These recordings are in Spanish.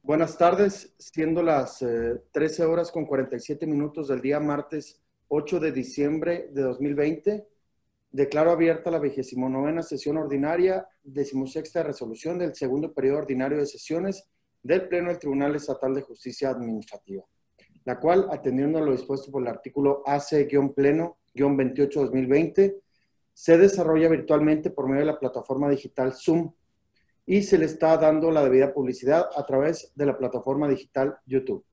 Buenas tardes, siendo las 13 horas con 47 minutos del día martes 8 de diciembre de 2020, declaro abierta la 29ª sesión ordinaria, 16ª resolución del segundo periodo ordinario de sesiones del Pleno del Tribunal Estatal de Justicia Administrativa, la cual, atendiendo a lo dispuesto por el artículo AC-Pleno-28-2020, se desarrolla virtualmente por medio de la plataforma digital Zoom, y se le está dando la debida publicidad a través de la plataforma digital YouTube,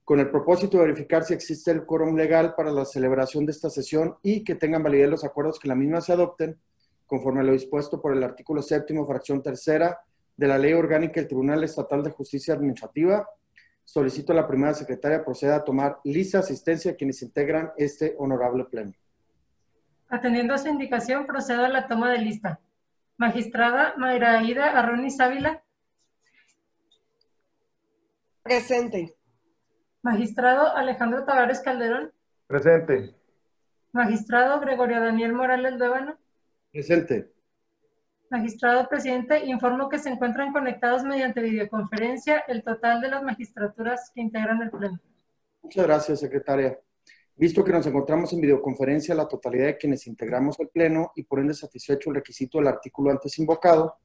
con el propósito de verificar si existe el quórum legal para la celebración de esta sesión y que tengan validez los acuerdos que la misma se adopten, conforme a lo dispuesto por el artículo 7º, fracción tercera de la Ley Orgánica del Tribunal Estatal de Justicia Administrativa. Solicito a la primera secretaria proceda a tomar lista de asistencia a quienes integran este honorable pleno. Atendiendo a su indicación, procedo a la toma de lista. Magistrada Mayra Aida Arronis Ávila. Presente. Magistrado Alejandro Tavares Calderón. Presente. Magistrado Gregorio Daniel Morales Luébano. Presente. Magistrado presidente, informo que se encuentran conectados mediante videoconferencia el total de las magistraturas que integran el pleno. Muchas gracias, secretaria. Visto que nos encontramos en videoconferencia la totalidad de quienes integramos el pleno y por ende satisfecho el requisito del artículo antes invocado,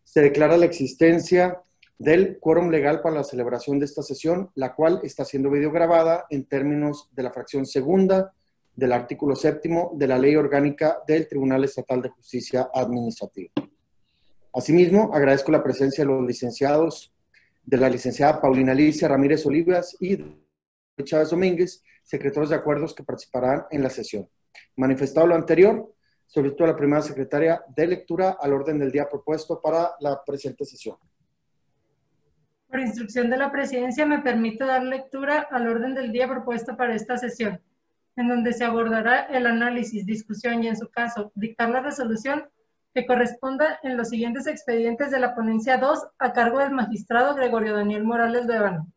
se declara la existencia del quórum legal para la celebración de esta sesión, la cual está siendo videograbada en términos de la fracción segunda del artículo 7º de la Ley Orgánica del Tribunal Estatal de Justicia Administrativa. Asimismo, agradezco la presencia de los licenciados, de la licenciada Paulina Alicia Ramírez Olivas y de Chávez Domínguez, secretarios de acuerdos que participarán en la sesión. Manifestado lo anterior, solicito a la primera secretaria de lectura al orden del día propuesto para la presente sesión. Por instrucción de la presidencia, me permito dar lectura al orden del día propuesto para esta sesión, en donde se abordará el análisis, discusión y, en su caso, dictar la resolución que corresponda en los siguientes expedientes de la ponencia 2 a cargo del magistrado Gregorio Daniel Morales Luébano.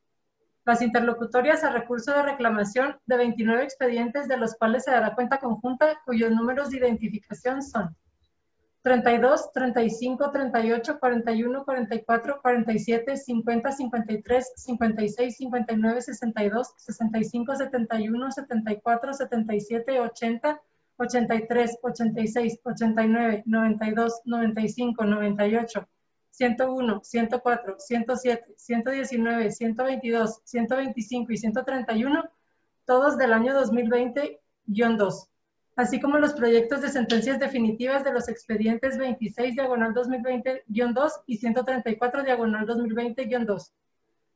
Las interlocutorias a recurso de reclamación de 29 expedientes, de los cuales se dará cuenta conjunta, cuyos números de identificación son 32, 35, 38, 41, 44, 47, 50, 53, 56, 59, 62, 65, 71, 74, 77, 80, 83, 86, 89, 92, 95, 98, 101, 104, 107, 119, 122, 125 y 131, todos del año 2020-2, así como los proyectos de sentencias definitivas de los expedientes 26 diagonal 2020-2 y 134 diagonal 2020-2.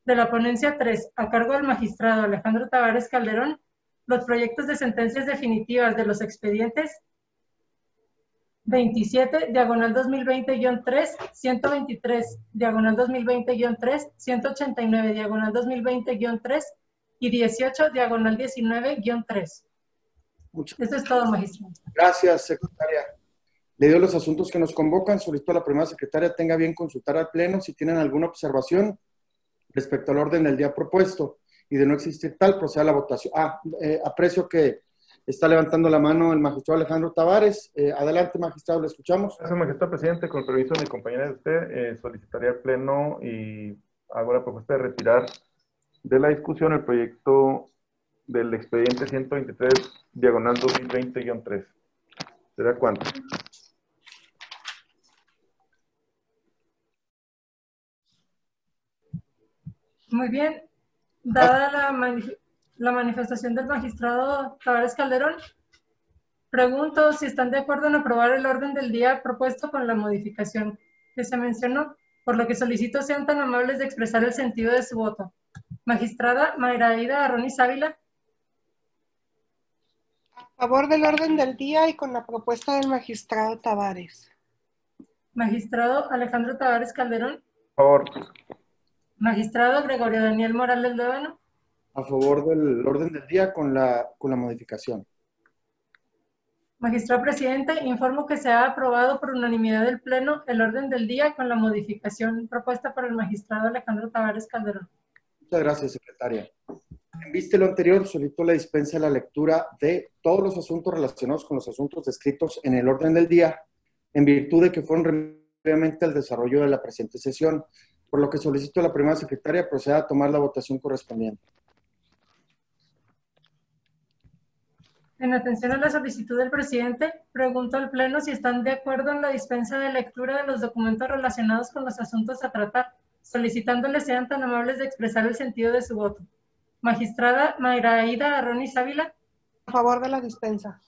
De la ponencia 3, a cargo del magistrado Alejandro Tavares Calderón, los proyectos de sentencias definitivas de los expedientes 27, diagonal 2020-3, 123, diagonal 2020-3, 189, diagonal 2020-3 y 18, diagonal 19-3. Eso es todo, magistrado. Gracias, secretaria. Leído los asuntos que nos convocan, solicito a la primera secretaria tenga bien consultar al Pleno si tienen alguna observación respecto al orden del día propuesto, y de no existir tal, proceda a la votación. Aprecio que está levantando la mano el magistrado Alejandro Tavares. Adelante, magistrado, le escuchamos. Gracias, magistrado presidente. Con el permiso de mi compañera de usted, solicitaría al Pleno y hago la propuesta de retirar de la discusión el proyecto del expediente 123, diagonal 2020-3. ¿Será cuánto? Muy bien. Dada la manifestación del magistrado Tavares Calderón, pregunto si están de acuerdo en aprobar el orden del día propuesto con la modificación que se mencionó, por lo que solicito sean tan amables de expresar el sentido de su voto. Magistrada Mayra Aida Arronis Ávila. A favor del orden del día y con la propuesta del magistrado Tavares. Magistrado Alejandro Tavares Calderón. A favor. Magistrado Gregorio Daniel Morales Luébano. A favor del orden del día con la modificación. Magistrado presidente, informo que se ha aprobado por unanimidad del Pleno el orden del día con la modificación propuesta por el magistrado Alejandro Tavares Calderón. Muchas gracias, secretaria. En vista de lo anterior, solicito la dispensa de la lectura de todos los asuntos relacionados con los asuntos descritos en el orden del día, en virtud de que fueron previamente al desarrollo de la presente sesión, por lo que solicito a la primera secretaria proceda a tomar la votación correspondiente. En atención a la solicitud del presidente, pregunto al Pleno si están de acuerdo en la dispensa de lectura de los documentos relacionados con los asuntos a tratar, solicitándoles sean tan amables de expresar el sentido de su voto. Magistrada Mayraída Arronis Ávila. A favor de la dispensa.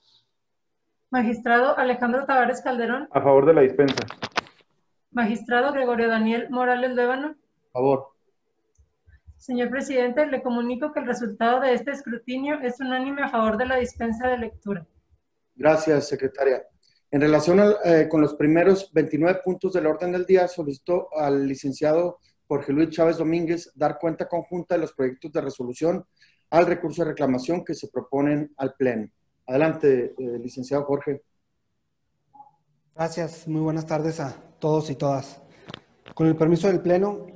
Magistrado Alejandro Tavares Calderón. A favor de la dispensa. Magistrado Gregorio Daniel Morales Lévano. A favor. Señor presidente, le comunico que el resultado de este escrutinio es unánime a favor de la dispensa de lectura. Gracias, secretaria. En relación con los primeros 29 puntos del orden del día, solicito al licenciado Jorge Luis Chávez Domínguez dar cuenta conjunta de los proyectos de resolución al recurso de reclamación que se proponen al Pleno. Adelante, licenciado Jorge. Gracias, muy buenas tardes a todos y todas. Con el permiso del Pleno,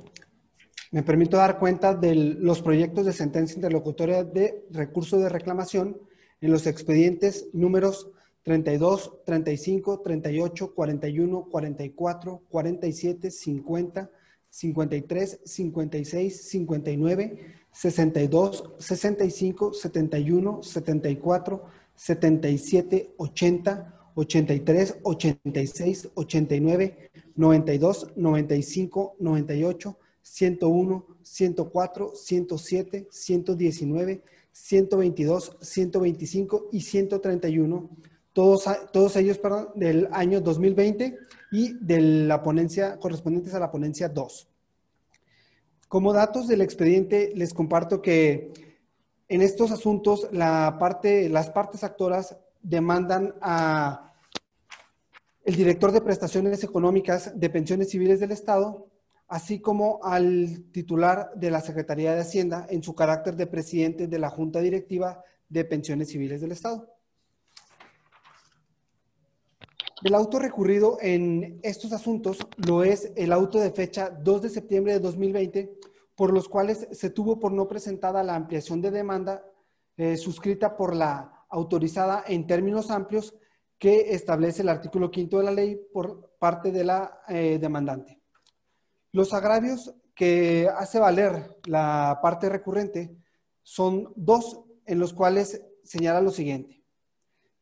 me permito dar cuenta de los proyectos de sentencia interlocutoria de recurso de reclamación en los expedientes números 32, 35, 38, 41, 44, 47, 50, 53, 56, 59, 62, 65, 71, 74, 77, 80, 83, 86, 89, 92, 95, 98, 101, 104, 107, 119, 122, 125 y 131, todos ellos del año 2020 y de la ponencia correspondientes a la ponencia 2. Como datos del expediente, les comparto que en estos asuntos las partes actoras demandan a el director de prestaciones económicas de pensiones civiles del Estado, así como al titular de la Secretaría de Hacienda en su carácter de presidente de la Junta Directiva de Pensiones Civiles del Estado. El auto recurrido en estos asuntos lo es el auto de fecha 2 de septiembre de 2020, por los cuales se tuvo por no presentada la ampliación de demanda suscrita por la autorizada en términos amplios que establece el artículo 5 de la ley por parte de la demandante. Los agravios que hace valer la parte recurrente son dos, en los cuales señala lo siguiente: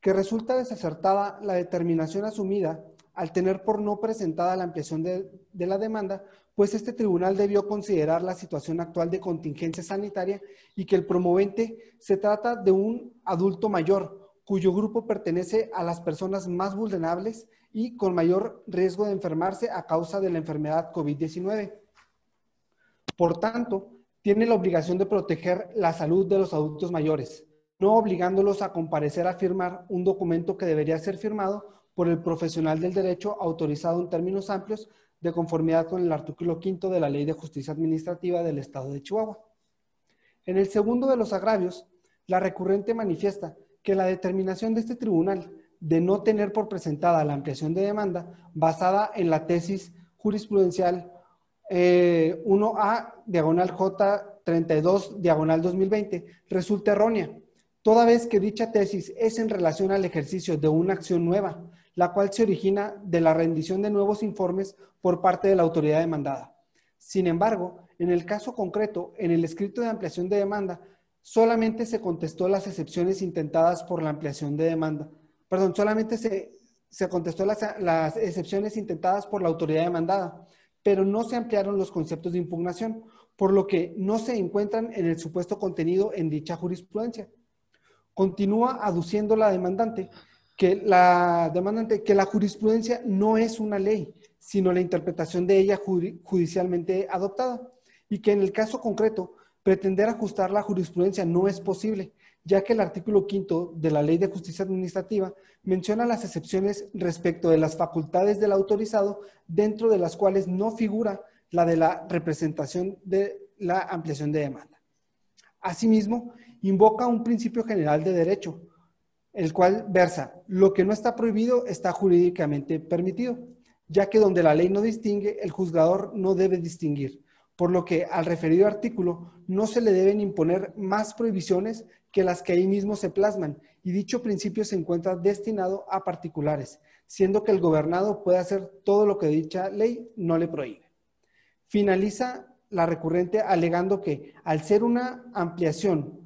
que resulta desacertada la determinación asumida al tener por no presentada la ampliación de la demanda, pues este tribunal debió considerar la situación actual de contingencia sanitaria y que el promovente se trata de un adulto mayor, cuyo grupo pertenece a las personas más vulnerables y con mayor riesgo de enfermarse a causa de la enfermedad COVID-19. Por tanto, tiene la obligación de proteger la salud de los adultos mayores, no obligándolos a comparecer a firmar un documento que debería ser firmado por el profesional del derecho autorizado en términos amplios de conformidad con el artículo 5 de la Ley de Justicia Administrativa del Estado de Chihuahua. En el segundo de los agravios, la recurrente manifiesta que la determinación de este tribunal de no tener por presentada la ampliación de demanda basada en la tesis jurisprudencial 1A, diagonal J 32, diagonal 2020, resulta errónea, toda vez que dicha tesis es en relación al ejercicio de una acción nueva, la cual se origina de la rendición de nuevos informes por parte de la autoridad demandada. Sin embargo, en el caso concreto, en el escrito de ampliación de demanda, solamente se contestó las excepciones intentadas por la ampliación de demanda. Perdón, solamente se contestó las excepciones intentadas por la autoridad demandada, pero no se ampliaron los conceptos de impugnación, por lo que no se encuentran en el supuesto contenido en dicha jurisprudencia. Continúa aduciendo la demandante que la jurisprudencia no es una ley, sino la interpretación de ella judicialmente adoptada, y que en el caso concreto, pretender ajustar la jurisprudencia no es posible, ya que el artículo 5 de la Ley de Justicia Administrativa menciona las excepciones respecto de las facultades del autorizado, dentro de las cuales no figura la de la representación de la ampliación de demanda. Asimismo, invoca un principio general de derecho, el cual versa: lo que no está prohibido está jurídicamente permitido, ya que donde la ley no distingue, el juzgador no debe distinguir, por lo que al referido artículo no se le deben imponer más prohibiciones que las que ahí mismo se plasman, y dicho principio se encuentra destinado a particulares, siendo que el gobernado puede hacer todo lo que dicha ley no le prohíbe. Finaliza la recurrente alegando que al ser la ampliación,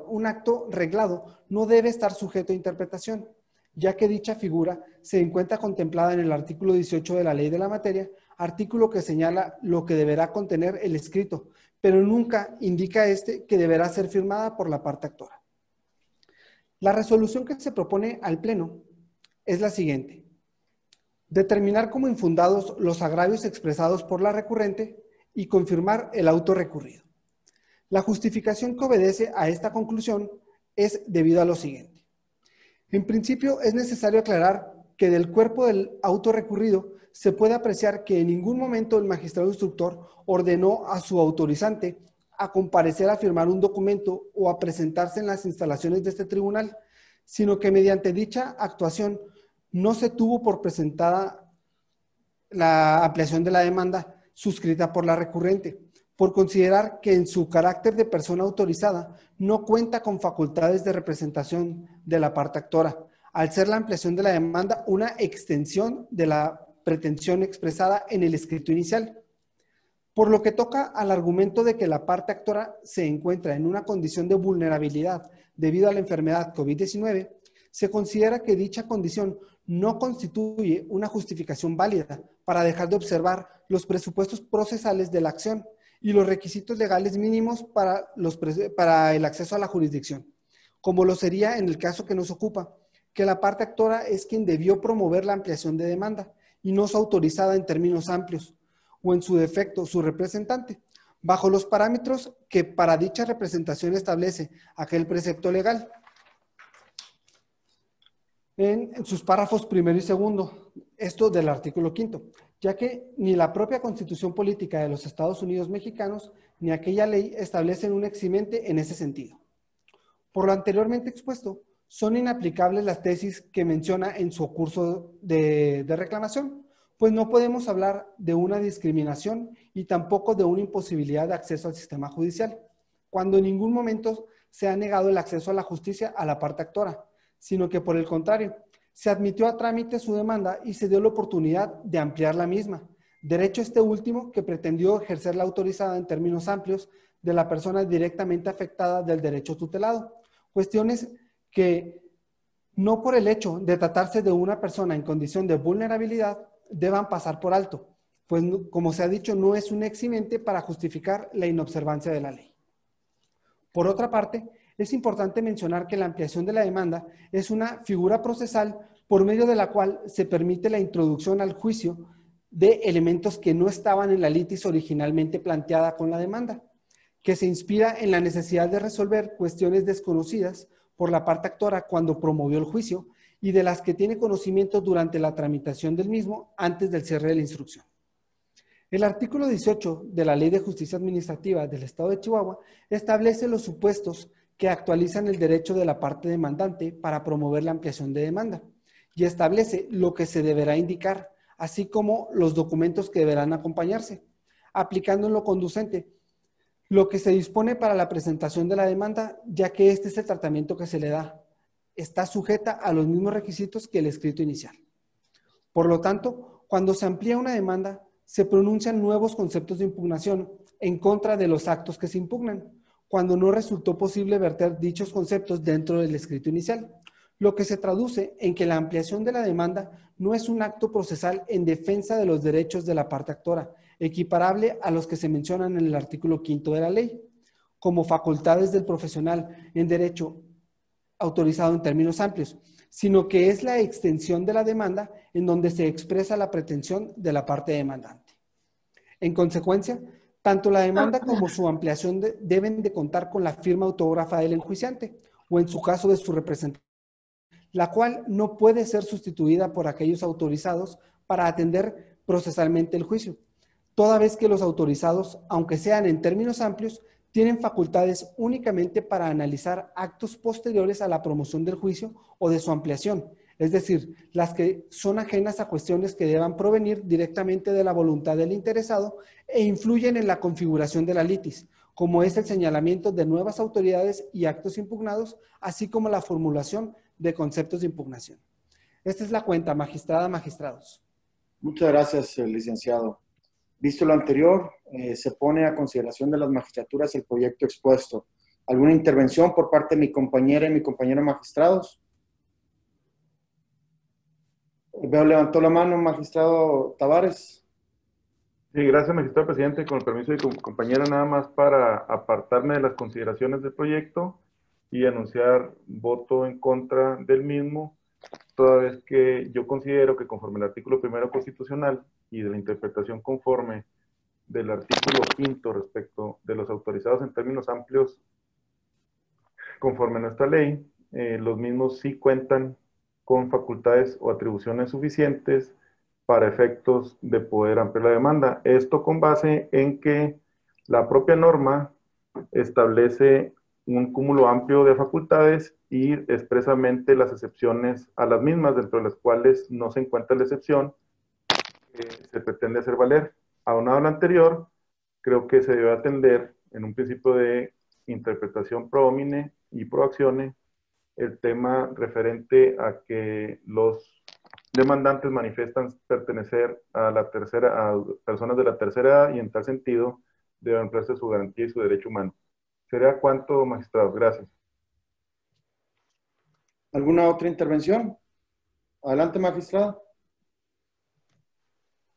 un acto reglado, no debe estar sujeto a interpretación, ya que dicha figura se encuentra contemplada en el artículo 18 de la ley de la materia, artículo que señala lo que deberá contener el escrito, pero nunca indica que deberá ser firmada por la parte actora. La resolución que se propone al Pleno es la siguiente: determinar como infundados los agravios expresados por la recurrente y confirmar el auto recurrido. La justificación que obedece a esta conclusión es debido a lo siguiente. En principio, es necesario aclarar que del cuerpo del auto recurrido se puede apreciar que en ningún momento el magistrado instructor ordenó a su autorizante a comparecer a firmar un documento o a presentarse en las instalaciones de este tribunal, sino que mediante dicha actuación no se tuvo por presentada la ampliación de la demanda suscrita por la recurrente, por considerar que en su carácter de persona autorizada no cuenta con facultades de representación de la parte actora, al ser la ampliación de la demanda una extensión de la pretensión expresada en el escrito inicial. Por lo que toca al argumento de que la parte actora se encuentra en una condición de vulnerabilidad debido a la enfermedad COVID-19, se considera que dicha condición no constituye una justificación válida para dejar de observar los presupuestos procesales de la acción y los requisitos legales mínimos para el acceso a la jurisdicción, como lo sería en el caso que nos ocupa, que la parte actora es quien debió promover la ampliación de demanda y no su autorizada en términos amplios, o en su defecto su representante, bajo los parámetros que para dicha representación establece aquel precepto legal. En sus párrafos primero y segundo, esto del artículo 5, ya que ni la propia Constitución Política de los Estados Unidos Mexicanos ni aquella ley establecen un eximente en ese sentido. Por lo anteriormente expuesto, son inaplicables las tesis que menciona en su curso de reclamación, pues no podemos hablar de una discriminación y tampoco de una imposibilidad de acceso al sistema judicial, cuando en ningún momento se ha negado el acceso a la justicia a la parte actora, sino que por el contrario, se admitió a trámite su demanda y se dio la oportunidad de ampliar la misma, derecho este último que pretendió ejercer la autorizada en términos amplios de la persona directamente afectada del derecho tutelado, cuestiones que no por el hecho de tratarse de una persona en condición de vulnerabilidad deban pasar por alto, pues como se ha dicho, no es un eximente para justificar la inobservancia de la ley. Por otra parte, es importante mencionar que la ampliación de la demanda es una figura procesal por medio de la cual se permite la introducción al juicio de elementos que no estaban en la litis originalmente planteada con la demanda, que se inspira en la necesidad de resolver cuestiones desconocidas por la parte actora cuando promovió el juicio y de las que tiene conocimiento durante la tramitación del mismo antes del cierre de la instrucción. El artículo 18 de la Ley de Justicia Administrativa del Estado de Chihuahua establece los supuestos que actualizan el derecho de la parte demandante para promover la ampliación de demanda y establece lo que se deberá indicar, así como los documentos que deberán acompañarse, aplicando en lo conducente lo que se dispone para la presentación de la demanda, ya que este es el tratamiento que se le da. Está sujeta a los mismos requisitos que el escrito inicial. Por lo tanto, cuando se amplía una demanda, se pronuncian nuevos conceptos de impugnación en contra de los actos que se impugnan, cuando no resultó posible verter dichos conceptos dentro del escrito inicial, lo que se traduce en que la ampliación de la demanda no es un acto procesal en defensa de los derechos de la parte actora, equiparable a los que se mencionan en el artículo 5 de la ley, como facultades del profesional en derecho autorizado en términos amplios, sino que es la extensión de la demanda en donde se expresa la pretensión de la parte demandante. En consecuencia, tanto la demanda como su ampliación deben de contar con la firma autógrafa del enjuiciante, o en su caso de su representante, la cual no puede ser sustituida por aquellos autorizados para atender procesalmente el juicio, toda vez que los autorizados, aunque sean en términos amplios, tienen facultades únicamente para analizar actos posteriores a la promoción del juicio o de su ampliación, es decir, las que son ajenas a cuestiones que deban provenir directamente de la voluntad del interesado e influyen en la configuración de la litis, como es el señalamiento de nuevas autoridades y actos impugnados, así como la formulación de conceptos de impugnación. Esta es la cuenta, magistrada, magistrados. Muchas gracias, licenciado. Visto lo anterior, se pone a consideración de las magistraturas el proyecto expuesto. ¿Alguna intervención por parte de mi compañera y mi compañero magistrados? Veo levantó la mano, magistrado Tavares. Sí, gracias, magistrado presidente. Con el permiso de mi compañera, nada más para apartarme de las consideraciones del proyecto y anunciar voto en contra del mismo, toda vez que yo considero que conforme al artículo 1 constitucional y de la interpretación conforme del artículo 5 respecto de los autorizados en términos amplios, conforme a nuestra ley, los mismos sí cuentan con facultades o atribuciones suficientes para efectos de poder ampliar la demanda. Esto con base en que la propia norma establece un cúmulo amplio de facultades y expresamente las excepciones a las mismas, dentro de las cuales no se encuentra la excepción que se pretende hacer valer. Aunado a lo anterior, creo que se debe atender en un principio de interpretación pro homine y pro actione el tema referente a que los demandantes manifiestan pertenecer a personas de la tercera edad y en tal sentido debe ampliarse su garantía y su derecho humano. ¿Sería cuánto, magistrado? Gracias. ¿Alguna otra intervención? Adelante, magistrado.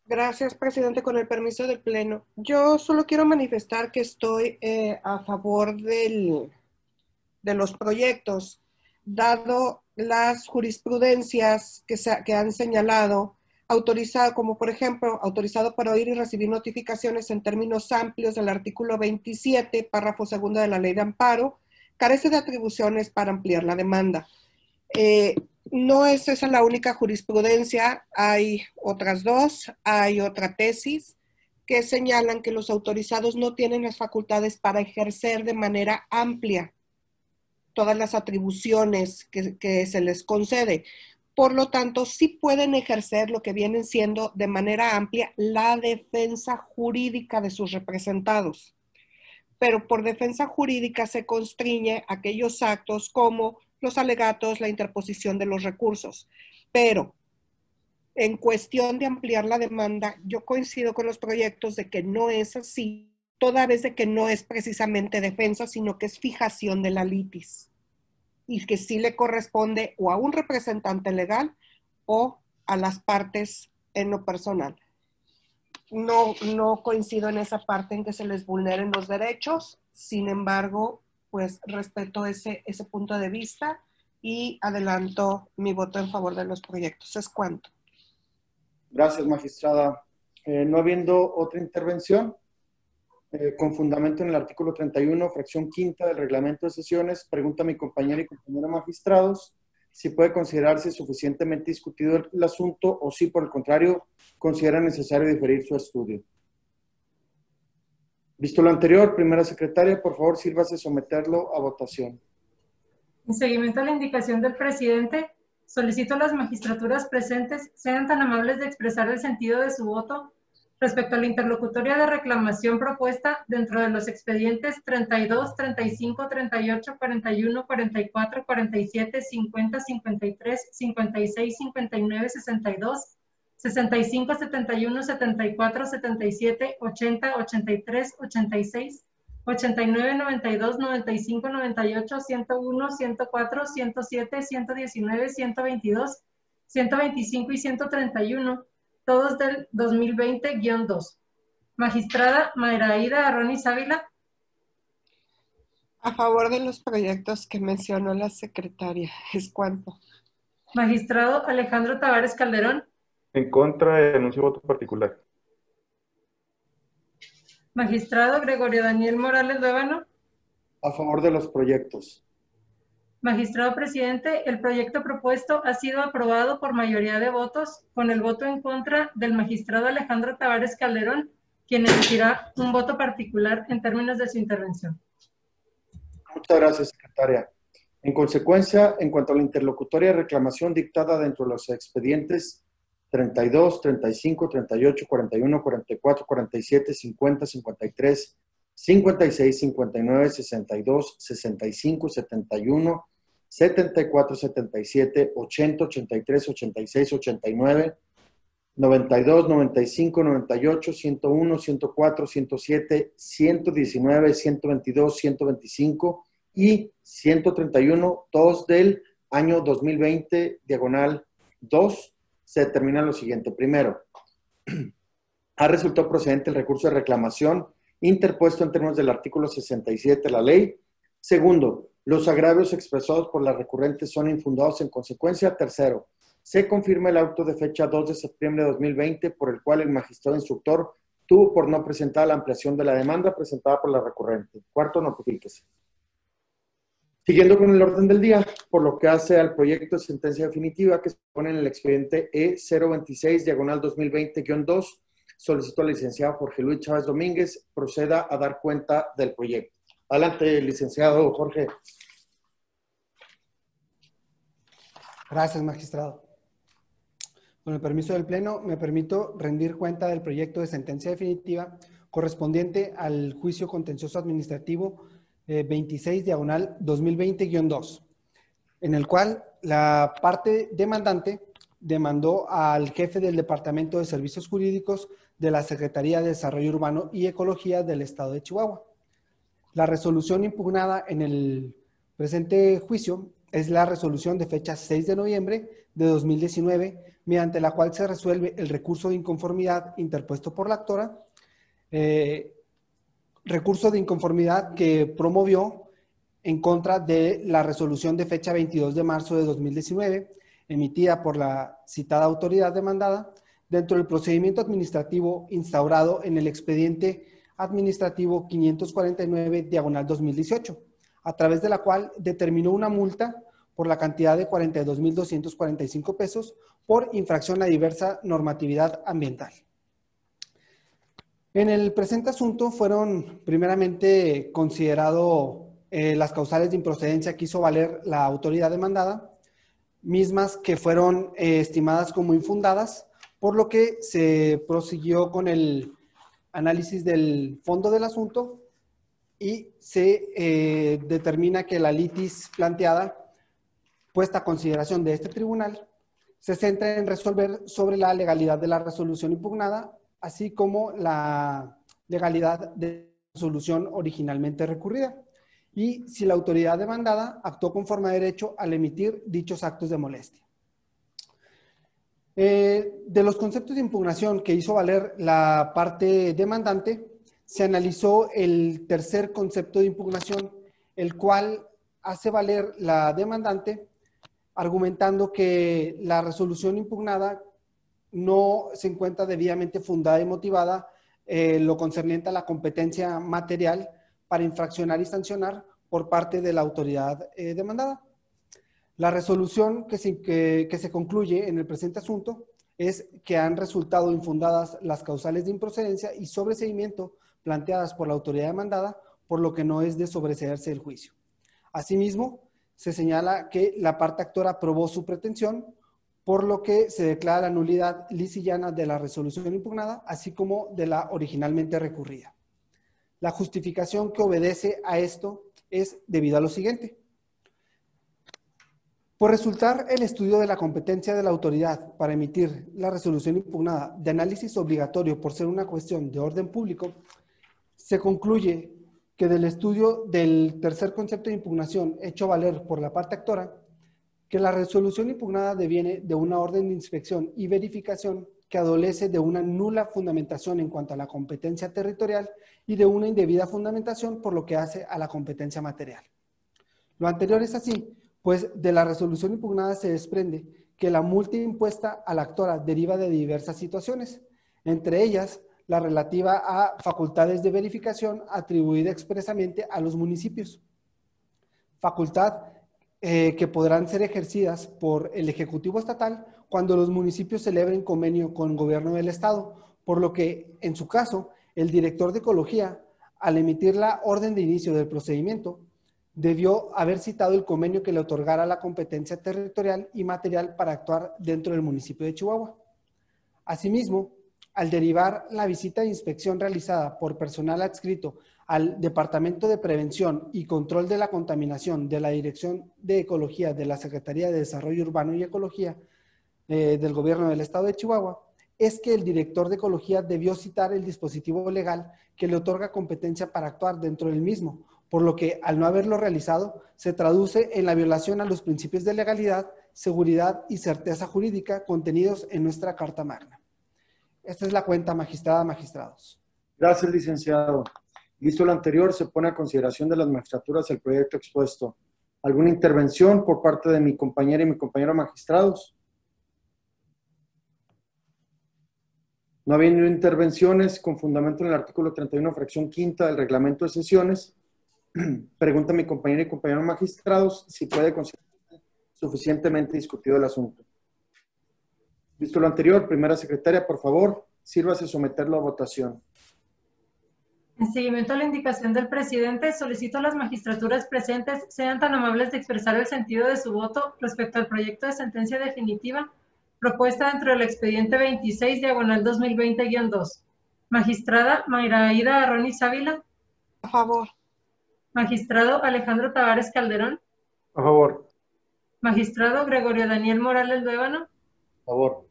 Gracias, presidente, con el permiso del Pleno. Yo solo quiero manifestar que estoy a favor de los proyectos, dado las jurisprudencias que han señalado, autorizado, como por ejemplo, autorizado para oír y recibir notificaciones en términos amplios del artículo 27, párrafo segundo de la Ley de Amparo, carece de atribuciones para ampliar la demanda. No es esa la única jurisprudencia, hay otras dos, hay otra tesis que señalan que los autorizados no tienen las facultades para ejercer de manera amplia todas las atribuciones que se les concede. Por lo tanto, sí pueden ejercer lo que vienen siendo de manera amplia la defensa jurídica de sus representados. Pero por defensa jurídica se constriñe aquellos actos como los alegatos, la interposición de los recursos. Pero en cuestión de ampliar la demanda, yo coincido con los proyectos de que no es así, toda vez de que no es precisamente defensa, sino que es fijación de la litis. Y que sí le corresponde o a un representante legal o a las partes en lo personal. No coincido en esa parte en que se les vulneren los derechos, sin embargo, pues respeto ese punto de vista y adelanto mi voto en favor de los proyectos. ¿Es cuanto? Gracias, magistrada. No habiendo otra intervención, con fundamento en el artículo 31, fracción quinta del reglamento de sesiones, pregunta a mi compañera y compañero magistrados si puede considerarse suficientemente discutido el asunto o si, por el contrario, considera necesario diferir su estudio. Visto lo anterior, primera secretaria, por favor, sírvase someterlo a votación. En seguimiento a la indicación del presidente, solicito a las magistraturas presentes sean tan amables de expresar el sentido de su voto respecto a la interlocutoria de reclamación propuesta dentro de los expedientes 32, 35, 38, 41, 44, 47, 50, 53, 56, 59, 62, 65, 71, 74, 77, 80, 83, 86, 89, 92, 95, 98, 101, 104, 107, 119, 122, 125 y 131, todos del 2020-2. Magistrada Mayraida Arronis Ávila. A favor de los proyectos que mencionó la secretaria. ¿Es cuánto? Magistrado Alejandro Tavares Calderón. En contra, anuncio voto particular. Magistrado Gregorio Daniel Morales Luébano. A favor de los proyectos. Magistrado presidente, el proyecto propuesto ha sido aprobado por mayoría de votos, con el voto en contra del magistrado Alejandro Tavares Calderón, quien emitirá un voto particular en términos de su intervención. Muchas gracias, secretaria. En consecuencia, en cuanto a la interlocutoria de reclamación dictada dentro de los expedientes 32, 35, 38, 41, 44, 47, 50, 53, 56, 59, 62, 65, 71, 74, 77, 80, 83, 86, 89, 92, 95, 98, 101, 104, 107, 119, 122, 125 y 131, todos del año 2020, diagonal 2, se determina lo siguiente. Primero, ha resultado procedente el recurso de reclamación interpuesto en términos del artículo 67 de la ley. Segundo, los agravios expresados por la recurrente son infundados en consecuencia. Tercero, se confirma el auto de fecha 2 de septiembre de 2020 por el cual el magistrado instructor tuvo por no presentar la ampliación de la demanda presentada por la recurrente. Cuarto, notifíquese. Siguiendo con el orden del día, por lo que hace al proyecto de sentencia definitiva que se pone en el expediente E026, diagonal 2020-2, solicito al licenciado Jorge Luis Chávez Domínguez proceda a dar cuenta del proyecto. Adelante, licenciado Jorge. Gracias, magistrado. Con el permiso del Pleno, me permito rendir cuenta del proyecto de sentencia definitiva correspondiente al juicio contencioso administrativo 26, diagonal 2020-2, en el cual la parte demandante demandó al jefe del Departamento de Servicios Jurídicos de la Secretaría de Desarrollo Urbano y Ecología del Estado de Chihuahua. La resolución impugnada en el presente juicio es la resolución de fecha 6 de noviembre de 2019, mediante la cual se resuelve el recurso de inconformidad interpuesto por la actora, recurso de inconformidad que promovió en contra de la resolución de fecha 22 de marzo de 2019, emitida por la citada autoridad demandada, dentro del procedimiento administrativo instaurado en el expediente administrativo 549, diagonal 2018, a través de la cual determinó una multa por la cantidad de 42,245 pesos por infracción a diversa normatividad ambiental. En el presente asunto fueron primeramente considerados las causales de improcedencia que hizo valer la autoridad demandada, mismas que fueron estimadas como infundadas, por lo que se prosiguió con el análisis del fondo del asunto y se determina que la litis planteada, puesta a consideración de este tribunal, se centra en resolver sobre la legalidad de la resolución impugnada, así como la legalidad de la resolución originalmente recurrida, y si la autoridad demandada actuó conforme a derecho al emitir dichos actos de molestia. De los conceptos de impugnación que hizo valer la parte demandante, se analizó el tercer concepto de impugnación, el cual hace valer la demandante argumentando que la resolución impugnada no se encuentra debidamente fundada y motivada lo concerniente a la competencia material para infraccionar y sancionar por parte de la autoridad demandada. La resolución que se concluye en el presente asunto es que han resultado infundadas las causales de improcedencia y sobreseimiento planteadas por la autoridad demandada, por lo que no es de sobreseerse el juicio. Asimismo, se señala que la parte actora probó su pretensión, por lo que se declara la nulidad lis y llana de la resolución impugnada, así como de la originalmente recurrida. La justificación que obedece a esto es debido a lo siguiente. Por resultar el estudio de la competencia de la autoridad para emitir la resolución impugnada de análisis obligatorio por ser una cuestión de orden público, se concluye que del estudio del tercer concepto de impugnación hecho valer por la parte actora, que la resolución impugnada deviene de una orden de inspección y verificación que adolece de una nula fundamentación en cuanto a la competencia territorial y de una indebida fundamentación por lo que hace a la competencia material. Lo anterior es así, pues de la resolución impugnada se desprende que la multa impuesta a la actora deriva de diversas situaciones, entre ellas la relativa a facultades de verificación atribuida expresamente a los municipios. Facultad que podrán ser ejercidas por el Ejecutivo Estatal cuando los municipios celebren convenio con el gobierno del Estado, por lo que, en su caso, el director de Ecología, al emitir la orden de inicio del procedimiento, debió haber citado el convenio que le otorgara la competencia territorial y material para actuar dentro del municipio de Chihuahua. Asimismo, al derivar la visita de inspección realizada por personal adscrito al Departamento de Prevención y Control de la Contaminación de la Dirección de Ecología de la Secretaría de Desarrollo Urbano y Ecología del Gobierno del Estado de Chihuahua, es que el director de Ecología debió citar el dispositivo legal que le otorga competencia para actuar dentro del mismo, por lo que, al no haberlo realizado, se traduce en la violación a los principios de legalidad, seguridad y certeza jurídica contenidos en nuestra Carta Magna. Esta es la cuenta, magistrada, magistrados. Gracias, licenciado. Visto lo anterior, se pone a consideración de las magistraturas el proyecto expuesto. ¿Alguna intervención por parte de mi compañera y mi compañero magistrados? No habiendo intervenciones con fundamento en el artículo 31, fracción quinta del reglamento de sesiones, pregunta a mi compañera y compañero magistrados si puede considerar suficientemente discutido el asunto. Visto lo anterior, primera secretaria, por favor, sírvase someterlo a votación. En seguimiento a la indicación del presidente, solicito a las magistraturas presentes sean tan amables de expresar el sentido de su voto respecto al proyecto de sentencia definitiva propuesta dentro del expediente 26, diagonal 2020-2. Magistrada Mayra Aida Arronis Ávila. A favor. Magistrado Alejandro Tavares Calderón. A favor. Magistrado Gregorio Daniel Morales Luébano. Por favor.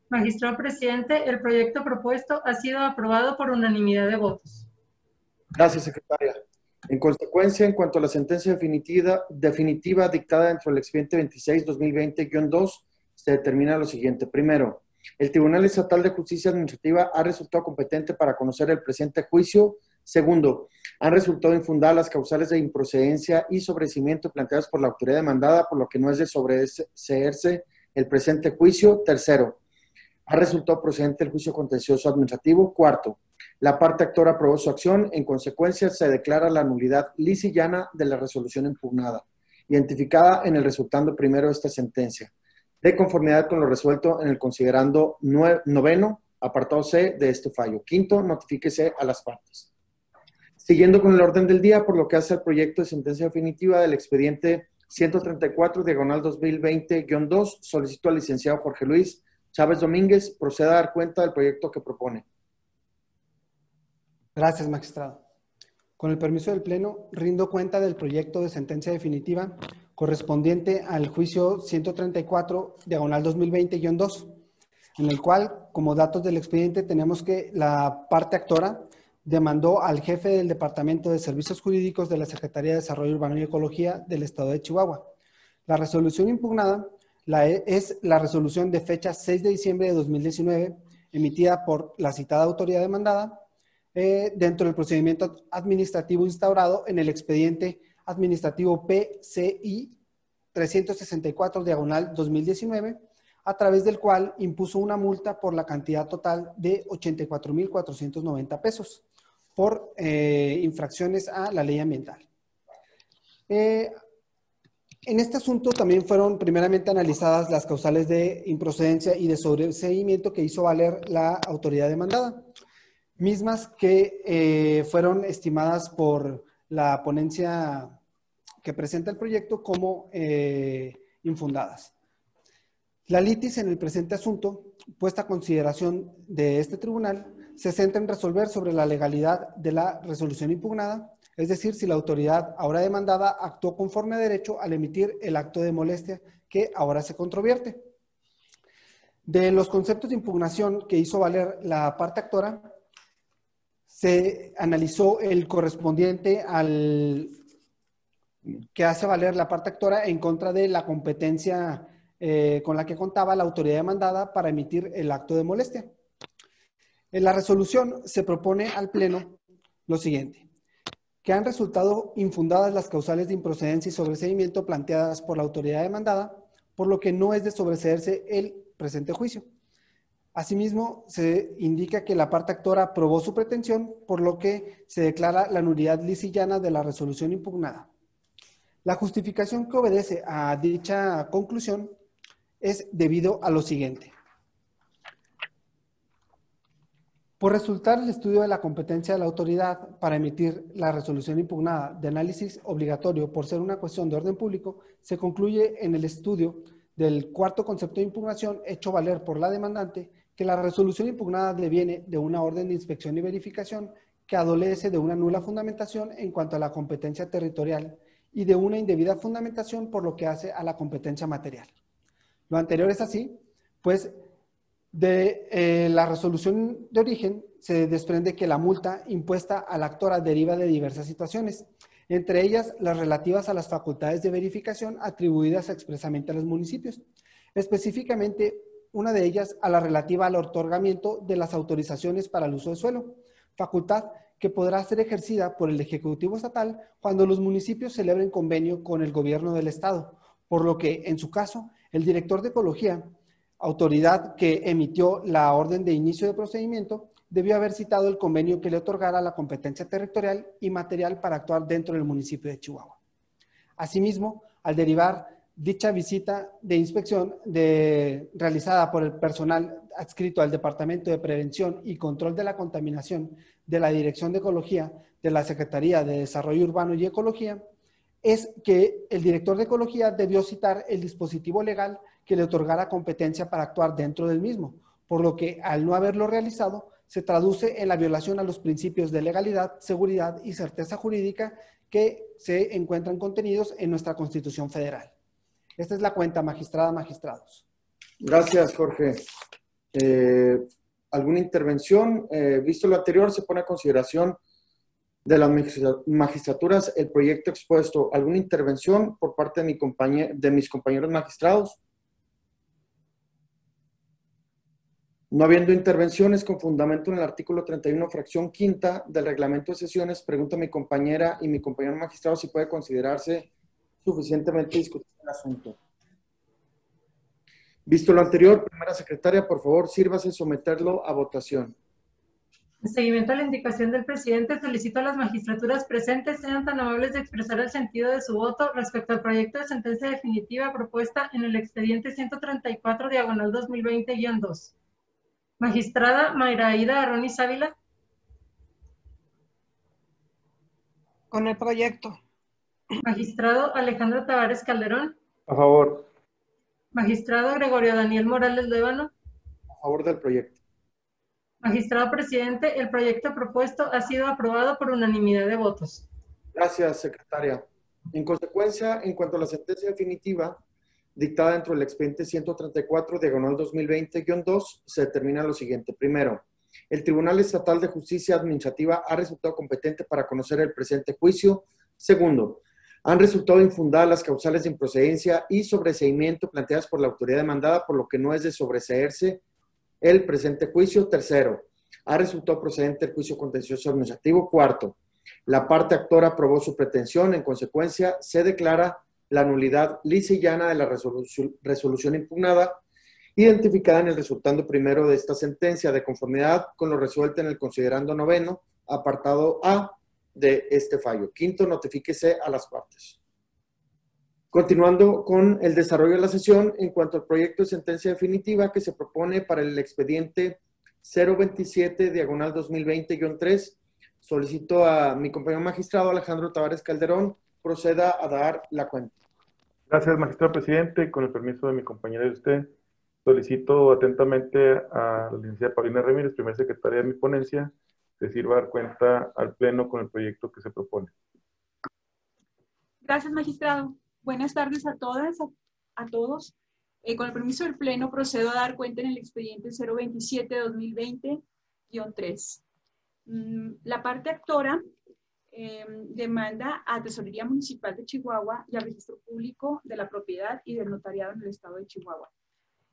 Magistrado presidente, el proyecto propuesto ha sido aprobado por unanimidad de votos. Gracias, secretaria. En consecuencia, en cuanto a la sentencia definitiva dictada dentro del expediente 26-2020-2, se determina lo siguiente. Primero, el Tribunal Estatal de Justicia Administrativa ha resultado competente para conocer el presente juicio. Segundo, han resultado infundadas las causales de improcedencia y sobreseimiento planteadas por la autoridad demandada, por lo que no es de sobreseerse el presente juicio. Tercero, ha resultado procedente el juicio contencioso administrativo. Cuarto, la parte actora aprobó su acción. En consecuencia, se declara la nulidad lisa y llana de la resolución impugnada, identificada en el resultando primero de esta sentencia, de conformidad con lo resuelto en el considerando noveno, apartado C de este fallo. Quinto, notifíquese a las partes. Siguiendo con el orden del día, por lo que hace al proyecto de sentencia definitiva del expediente 134, diagonal 2020-2, solicito al licenciado Jorge Luis Chávez Domínguez proceda a dar cuenta del proyecto que propone. Gracias, magistrado. Con el permiso del Pleno, rindo cuenta del proyecto de sentencia definitiva correspondiente al juicio 134, diagonal 2020-2, en el cual, como datos del expediente, tenemos que la parte actora demandó al jefe del Departamento de Servicios Jurídicos de la Secretaría de Desarrollo Urbano y Ecología del Estado de Chihuahua. La resolución impugnada es la resolución de fecha 6 de diciembre de 2019, emitida por la citada autoridad demandada, dentro del procedimiento administrativo instaurado en el expediente administrativo PCI 364, diagonal 2019, a través del cual impuso una multa por la cantidad total de 84,490 pesos por infracciones a la ley ambiental. En este asunto también fueron primeramente analizadas las causales de improcedencia y de sobreseimiento que hizo valer la autoridad demandada, mismas que fueron estimadas por la ponencia que presenta el proyecto como infundadas. La litis en el presente asunto, puesta a consideración de este tribunal, se centra en resolver sobre la legalidad de la resolución impugnada, es decir, si la autoridad ahora demandada actuó conforme a derecho al emitir el acto de molestia que ahora se controvierte. De los conceptos de impugnación que hizo valer la parte actora, se analizó el correspondiente al que hace valer la parte actora en contra de la competencia con la que contaba la autoridad demandada para emitir el acto de molestia. En la resolución se propone al Pleno lo siguiente: que han resultado infundadas las causales de improcedencia y sobreseimiento planteadas por la autoridad demandada, por lo que no es de sobreseerse el presente juicio. Asimismo, se indica que la parte actora aprobó su pretensión, por lo que se declara la nulidad lisa y llana de la resolución impugnada. La justificación que obedece a dicha conclusión es debido a lo siguiente. Por resultar el estudio de la competencia de la autoridad para emitir la resolución impugnada de análisis obligatorio por ser una cuestión de orden público, se concluye en el estudio del cuarto concepto de impugnación hecho valer por la demandante que la resolución impugnada deviene de una orden de inspección y verificación que adolece de una nula fundamentación en cuanto a la competencia territorial y de una indebida fundamentación por lo que hace a la competencia material. Lo anterior es así, pues De la resolución de origen se desprende que la multa impuesta a la actora deriva de diversas situaciones, entre ellas las relativas a las facultades de verificación atribuidas expresamente a los municipios. Específicamente, una de ellas a la relativa al otorgamiento de las autorizaciones para el uso de suelo, facultad que podrá ser ejercida por el Ejecutivo Estatal cuando los municipios celebren convenio con el gobierno del Estado, por lo que, en su caso, el director de Ecología, autoridad que emitió la orden de inicio de procedimiento, debió haber citado el convenio que le otorgara la competencia territorial y material para actuar dentro del municipio de Chihuahua. Asimismo, al derivar dicha visita de inspección realizada por el personal adscrito al Departamento de Prevención y Control de la Contaminación de la Dirección de Ecología de la Secretaría de Desarrollo Urbano y Ecología, es que el director de Ecología debió citar el dispositivo legal que le otorgara competencia para actuar dentro del mismo, por lo que al no haberlo realizado, se traduce en la violación a los principios de legalidad, seguridad y certeza jurídica que se encuentran contenidos en nuestra Constitución Federal. Esta es la cuenta, magistrada, magistrados. Gracias, Jorge. ¿Alguna intervención? Visto lo anterior, se pone a consideración de las magistraturas el proyecto expuesto. ¿Alguna intervención por parte de mis compañeros magistrados? No habiendo intervenciones con fundamento en el artículo 31, fracción quinta del reglamento de sesiones, pregunto a mi compañera y mi compañero magistrado si puede considerarse suficientemente discutido el asunto. Visto lo anterior, primera secretaria, por favor, sírvase someterlo a votación. En seguimiento a la indicación del presidente, solicito a las magistraturas presentes sean tan amables de expresar el sentido de su voto respecto al proyecto de sentencia definitiva propuesta en el expediente 134, diagonal 2020-2. Magistrada Mayra Aida Arronis Ávila. Con el proyecto. Magistrado Alejandro Tavares Calderón. A favor. Magistrado Gregorio Daniel Morales Lévano. A favor del proyecto. Magistrado presidente, el proyecto propuesto ha sido aprobado por unanimidad de votos. Gracias, secretaria. En consecuencia, en cuanto a la sentencia definitiva dictada dentro del expediente 134, diagonal 2020-2, se determina lo siguiente. Primero, el Tribunal Estatal de Justicia Administrativa ha resultado competente para conocer el presente juicio. Segundo, han resultado infundadas las causales de improcedencia y sobreseimiento planteadas por la autoridad demandada, por lo que no es de sobreseerse el presente juicio. Tercero, ha resultado procedente el juicio contencioso administrativo. Cuarto, la parte actora aprobó su pretensión. En consecuencia, se declara la nulidad lisa y llana de la resolución impugnada, identificada en el resultando primero de esta sentencia, de conformidad con lo resuelto en el considerando noveno, apartado A de este fallo. Quinto, notifíquese a las partes. Continuando con el desarrollo de la sesión, en cuanto al proyecto de sentencia definitiva que se propone para el expediente 027, diagonal 2020-3, solicito a mi compañero magistrado Alejandro Tavares Calderón proceda a dar la cuenta. Gracias, magistrado presidente. Con el permiso de mi compañera y de usted, solicito atentamente a la licenciada Paulina Ramírez, primera secretaria de mi ponencia, que sirva a dar cuenta al Pleno con el proyecto que se propone. Gracias, magistrado. Buenas tardes a todas, a todos. Con el permiso del Pleno, procedo a dar cuenta en el expediente 027-2020-3. La parte actora demanda a Tesorería Municipal de Chihuahua y al Registro Público de la Propiedad y del Notariado en el Estado de Chihuahua.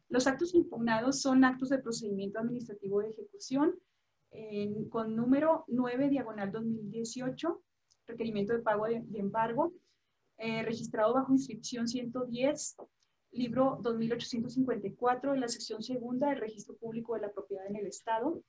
Los actos impugnados son actos de procedimiento administrativo de ejecución con número 9, diagonal 2018, requerimiento de pago de embargo, registrado bajo inscripción 110, libro 2854 de la sección segunda del Registro Público de la Propiedad en el Estado,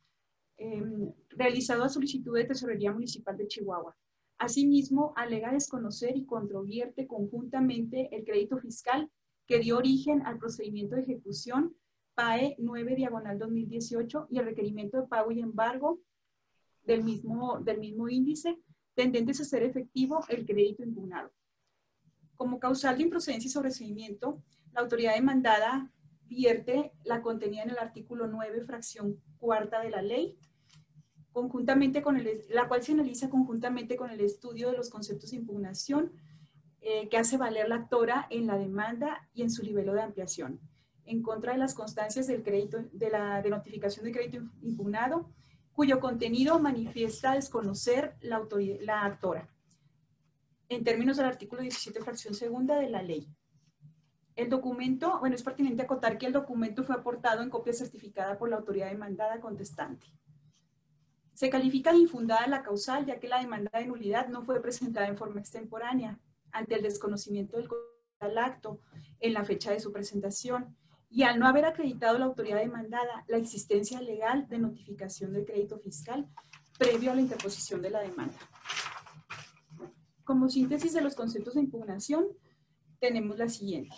realizado a solicitud de Tesorería Municipal de Chihuahua. Asimismo, alega desconocer y controvierte conjuntamente el crédito fiscal que dio origen al procedimiento de ejecución PAE 9, diagonal 2018 y el requerimiento de pago y embargo del mismo índice, tendentes a ser efectivo el crédito impugnado. Como causal de improcedencia y sobreseimiento, la autoridad demandada vierte la contenida en el artículo 9, fracción cuarta de la ley, conjuntamente con la cual se analiza conjuntamente con el estudio de los conceptos de impugnación que hace valer la actora en la demanda y en su libelo de ampliación. en contra de las constancias del crédito, de notificación de crédito impugnado, cuyo contenido manifiesta desconocer la actora, en términos del artículo 17, fracción segunda de la ley. El documento, bueno, es pertinente acotar que el documento fue aportado en copia certificada por la autoridad demandada contestante. Se califica de infundada la causal, ya que la demanda de nulidad no fue presentada en forma extemporánea, ante el desconocimiento del acto en la fecha de su presentación, y al no haber acreditado la autoridad demandada la existencia legal de notificación del crédito fiscal previo a la interposición de la demanda. Como síntesis de los conceptos de impugnación, tenemos la siguiente.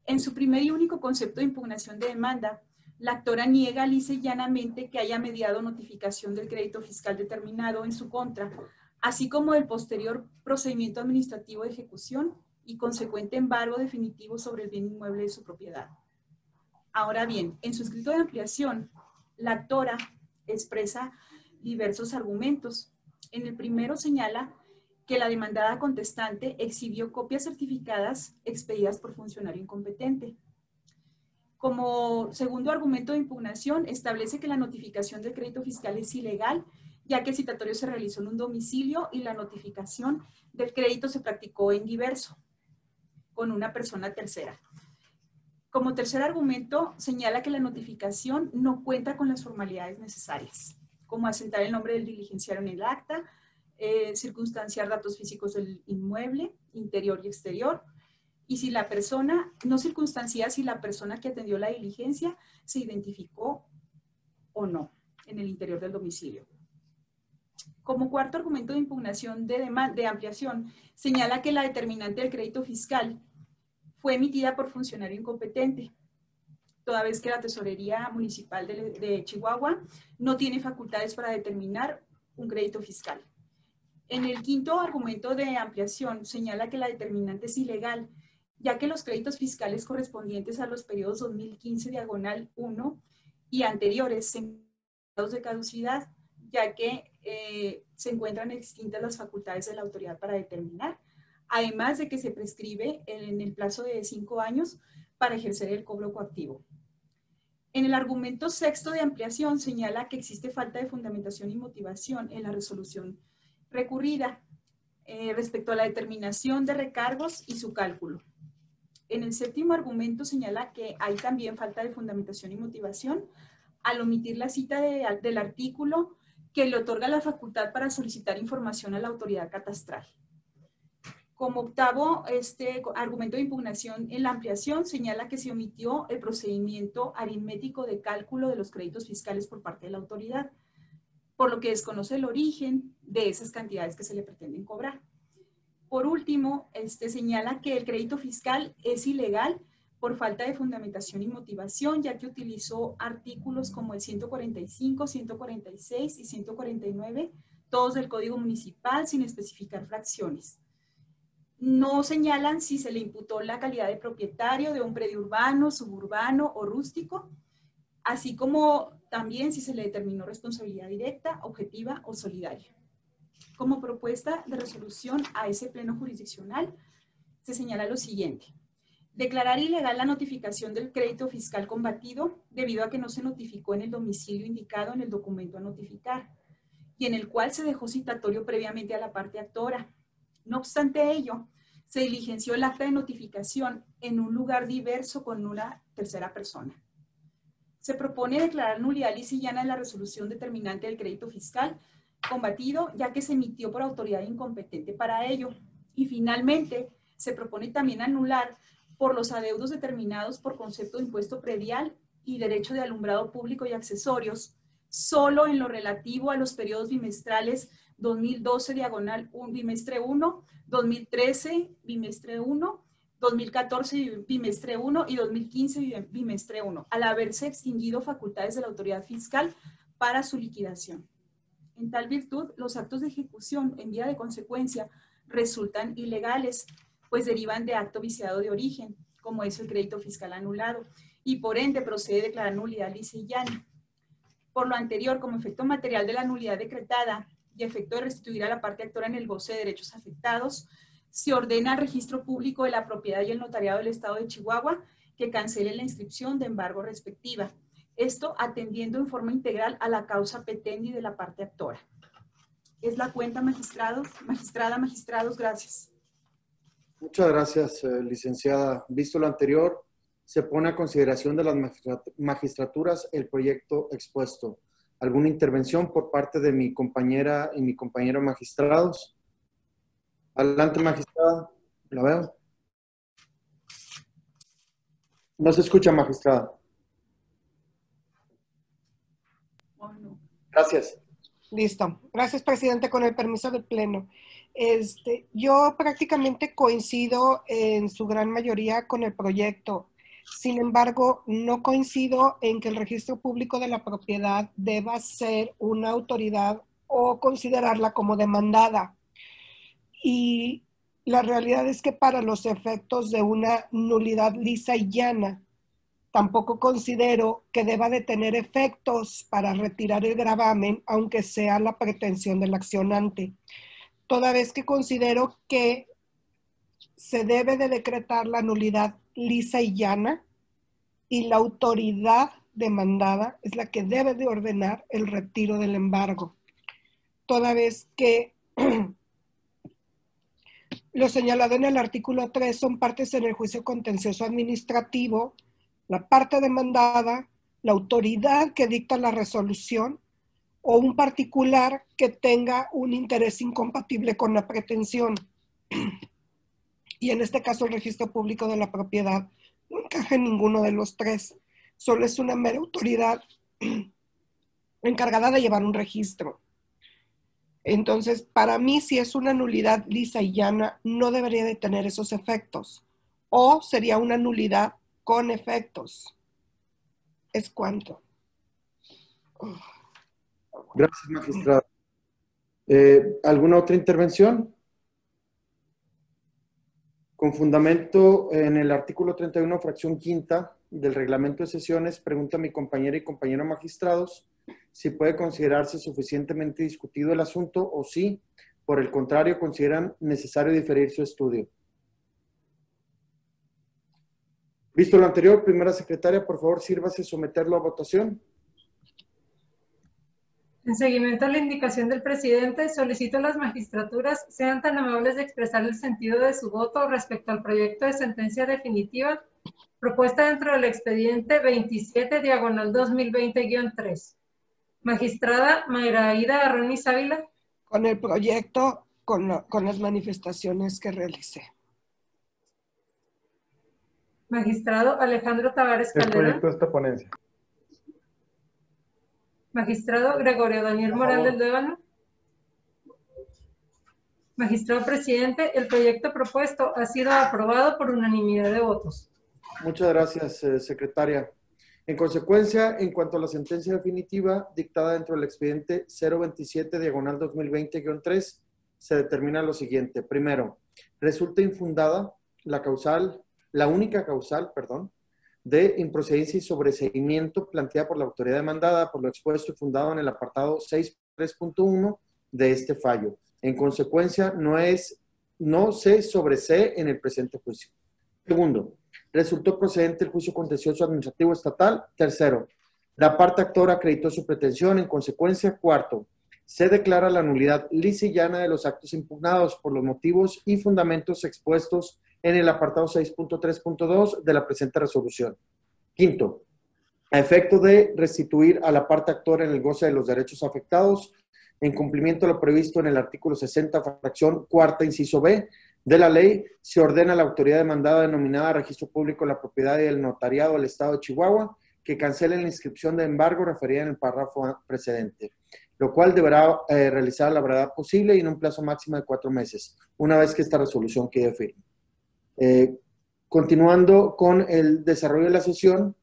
En su primer y único concepto de impugnación de demanda, la actora niega lisa y llanamente que haya mediado notificación del crédito fiscal determinado en su contra, así como del posterior procedimiento administrativo de ejecución y consecuente embargo definitivo sobre el bien inmueble de su propiedad. Ahora bien, en su escrito de ampliación, la actora expresa diversos argumentos. En el primero señala que la demandada contestante exhibió copias certificadas expedidas por funcionario incompetente. Como segundo argumento de impugnación, establece que la notificación del crédito fiscal es ilegal, ya que el citatorio se realizó en un domicilio y la notificación del crédito se practicó en diverso, con una persona tercera. Como tercer argumento, señala que la notificación no cuenta con las formalidades necesarias, como asentar el nombre del diligenciario en el acta, circunstanciar datos físicos del inmueble, interior y exterior, y si la persona, no circunstancia si la persona que atendió la diligencia se identificó o no en el interior del domicilio. Como cuarto argumento de impugnación de ampliación, señala que la determinante del crédito fiscal fue emitida por funcionario incompetente, toda vez que la Tesorería Municipal de Chihuahua no tiene facultades para determinar un crédito fiscal. En el quinto argumento de ampliación señala que la determinante es ilegal, ya que los créditos fiscales correspondientes a los periodos 2015/1 y anteriores se encuentran de caducidad, ya que se encuentran extintas las facultades de la autoridad para determinar, además de que se prescribe en el plazo de 5 años para ejercer el cobro coactivo. En el argumento sexto de ampliación señala que existe falta de fundamentación y motivación en la resolución recurrida respecto a la determinación de recargos y su cálculo. En el séptimo argumento señala que hay también falta de fundamentación y motivación al omitir la cita del artículo que le otorga la facultad para solicitar información a la autoridad catastral. Como octavo argumento de impugnación en la ampliación señala que se omitió el procedimiento aritmético de cálculo de los créditos fiscales por parte de la autoridad, por lo que desconoce el origen de esas cantidades que se le pretenden cobrar. Por último, señala que el crédito fiscal es ilegal por falta de fundamentación y motivación, ya que utilizó artículos como el 145, 146 y 149, todos del Código Municipal, sin especificar fracciones. No señalan si se le imputó la calidad de propietario de un predio urbano, suburbano o rústico, así como también si se le determinó responsabilidad directa, objetiva o solidaria. Como propuesta de resolución a ese pleno jurisdiccional, se señala lo siguiente. Declarar ilegal la notificación del crédito fiscal combatido debido a que no se notificó en el domicilio indicado en el documento a notificar y en el cual se dejó citatorio previamente a la parte actora. No obstante ello, se diligenció el acta de notificación en un lugar diverso con una tercera persona. Se propone declarar nulidad lisa y llana en la resolución determinante del crédito fiscal combatido, ya que se emitió por autoridad incompetente para ello. Y finalmente, se propone también anular por los adeudos determinados por concepto de impuesto predial y derecho de alumbrado público y accesorios, solo en lo relativo a los periodos bimestrales 2012 bimestre 1, 2013 bimestre 1, 2014 bimestre 1 y 2015 bimestre 1, al haberse extinguido facultades de la autoridad fiscal para su liquidación. En tal virtud, los actos de ejecución en vía de consecuencia resultan ilegales, pues derivan de acto viciado de origen, como es el crédito fiscal anulado, y por ende procede declarar nulidad lisa y llana. Por lo anterior, como efecto material de la nulidad decretada y efecto de restituir a la parte actora en el goce de derechos afectados, se ordena al registro público de la propiedad y el notariado del Estado de Chihuahua que cancele la inscripción de embargo respectiva. Esto atendiendo en forma integral a la causa petendi de la parte actora. Es la cuenta, magistrados. Magistrados, gracias. Muchas gracias, licenciada. Visto lo anterior, se pone a consideración de las magistraturas el proyecto expuesto. ¿Alguna intervención por parte de mi compañera y mi compañero magistrados? Adelante, magistrada. La veo. No se escucha, magistrada. Oh, no. Gracias. Listo. Gracias, presidente, con el permiso del Pleno. Yo prácticamente coincido en su gran mayoría con el proyecto. Sin embargo, no coincido en que el registro público de la propiedad deba ser una autoridad o considerarla como demandada. Y la realidad es que para los efectos de una nulidad lisa y llana, tampoco considero que deba de tener efectos para retirar el gravamen, aunque sea la pretensión del accionante. Toda vez que considero que se debe de decretar la nulidad lisa y llana y la autoridad demandada es la que debe de ordenar el retiro del embargo. Toda vez que lo señalado en el artículo 3 son partes en el juicio contencioso administrativo, la parte demandada, la autoridad que dicta la resolución o un particular que tenga un interés incompatible con la pretensión. Y en este caso el registro público de la propiedad no encaja en ninguno de los tres, solo es una mera autoridad encargada de llevar un registro. Entonces, para mí, si es una nulidad lisa y llana, no debería de tener esos efectos. O sería una nulidad con efectos. ¿Es cuánto? Gracias, magistrada. ¿Alguna otra intervención? Con fundamento en el artículo 31, fracción quinta del reglamento de sesiones, pregunta a mi compañera y compañero magistrados si puede considerarse suficientemente discutido el asunto o si, por el contrario, consideran necesario diferir su estudio. Visto lo anterior, primera secretaria, por favor, sírvase someterlo a votación. En seguimiento a la indicación del presidente, solicito a las magistraturas sean tan amables de expresar el sentido de su voto respecto al proyecto de sentencia definitiva propuesta dentro del expediente 27 diagonal 2020-3. Magistrada Mayra Aida Arronis Ávila. Con el proyecto, con las manifestaciones que realicé. Magistrado Alejandro Tavares El Calderón. proyecto de esta ponencia. Magistrado Gregorio Daniel Morales Lévano. Magistrado presidente, el proyecto propuesto ha sido aprobado por unanimidad de votos. Muchas gracias, secretaria. En consecuencia, en cuanto a la sentencia definitiva dictada dentro del expediente 027 diagonal 2020-3, se determina lo siguiente. Primero, resulta infundada la única causal, de improcedencia y sobreseimiento planteada por la autoridad demandada por lo expuesto y fundado en el apartado 6.3.1 de este fallo. En consecuencia, no se sobresee en el presente juicio. Segundo, resultó procedente el juicio contencioso administrativo estatal. Tercero, la parte actora acreditó su pretensión. En consecuencia, cuarto, se declara la nulidad lisa y llana de los actos impugnados por los motivos y fundamentos expuestos en el apartado 6.3.2 de la presente resolución. Quinto, a efecto de restituir a la parte actora en el goce de los derechos afectados, en cumplimiento de lo previsto en el artículo 60, fracción cuarta, inciso B, de la ley, se ordena a la autoridad demandada denominada Registro Público de la Propiedad y el Notariado del Estado de Chihuahua que cancele la inscripción de embargo referida en el párrafo precedente, lo cual deberá realizar a la brevedad posible y en un plazo máximo de 4 meses, una vez que esta resolución quede firme. Continuando con el desarrollo de la sesión,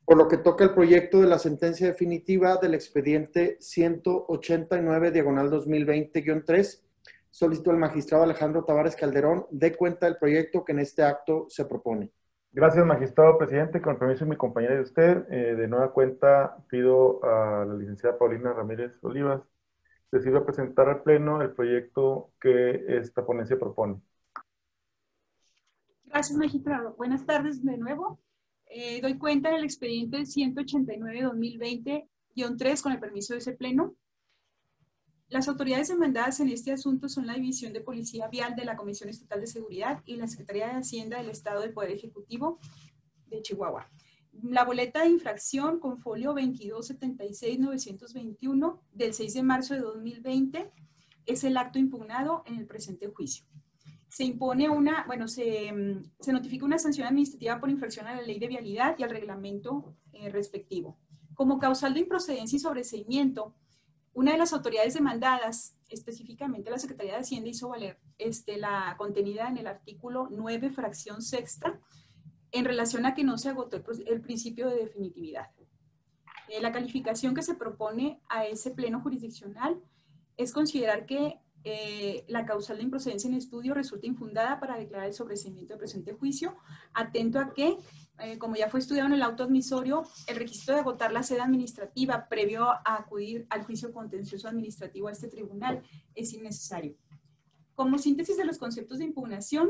por lo que toca el proyecto de la sentencia definitiva del expediente 189 diagonal 2020-3, solicito al magistrado Alejandro Tavares Calderón dé cuenta del proyecto que en este acto se propone. Gracias, magistrado presidente. Con el permiso de mi compañera y de usted, de nueva cuenta pido a la licenciada Paulina Ramírez Olivas se sirve a presentar al Pleno el proyecto que esta ponencia propone. Gracias, magistrado. Buenas tardes de nuevo. Doy cuenta del expediente 189-2020-3 con el permiso de ese Pleno. Las autoridades demandadas en este asunto son la División de Policía Vial de la Comisión Estatal de Seguridad y la Secretaría de Hacienda del Estado del Poder Ejecutivo de Chihuahua. La boleta de infracción con folio 2276-921 del 6 de marzo de 2020 es el acto impugnado en el presente juicio. Se impone se notifica una sanción administrativa por infracción a la ley de vialidad y al reglamento respectivo. Como causal de improcedencia y sobreseimiento, una de las autoridades demandadas, específicamente la Secretaría de Hacienda, hizo valer la contenida en el artículo 9, fracción sexta, en relación a que no se agotó el principio de definitividad. La calificación que se propone a ese Pleno jurisdiccional es considerar que la causal de improcedencia en estudio resulta infundada para declarar el sobreseimiento del presente juicio, atento a que, como ya fue estudiado en el auto admisorio, el requisito de agotar la sede administrativa previo a acudir al juicio contencioso administrativo a este tribunal es innecesario. Como síntesis de los conceptos de impugnación,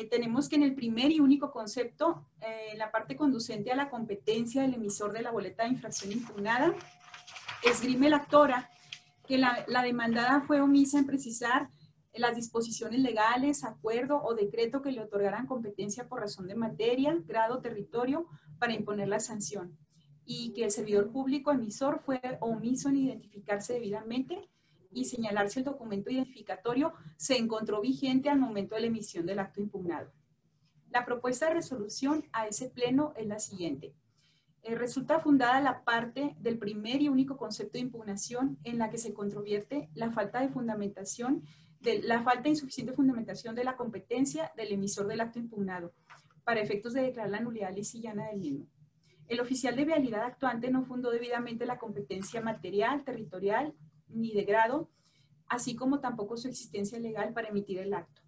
tenemos que en el primer y único concepto, la parte conducente a la competencia del emisor de la boleta de infracción impugnada, esgrime la actora que la demandada fue omisa en precisar las disposiciones legales, acuerdo o decreto que le otorgaran competencia por razón de materia, grado, territorio para imponer la sanción, y que el servidor público emisor fue omiso en identificarse debidamente y señalar si el documento identificatorio se encontró vigente al momento de la emisión del acto impugnado. La propuesta de resolución a ese Pleno es la siguiente. Resulta fundada la parte del primer y único concepto de impugnación en la que se controvierte la falta de fundamentación, la falta insuficiente fundamentación de la competencia del emisor del acto impugnado, para efectos de declarar la nulidad lisa y llana del mismo. El oficial de vialidad actuante no fundó debidamente la competencia material, territorial, ni de grado, así como tampoco su existencia legal para emitir el acto.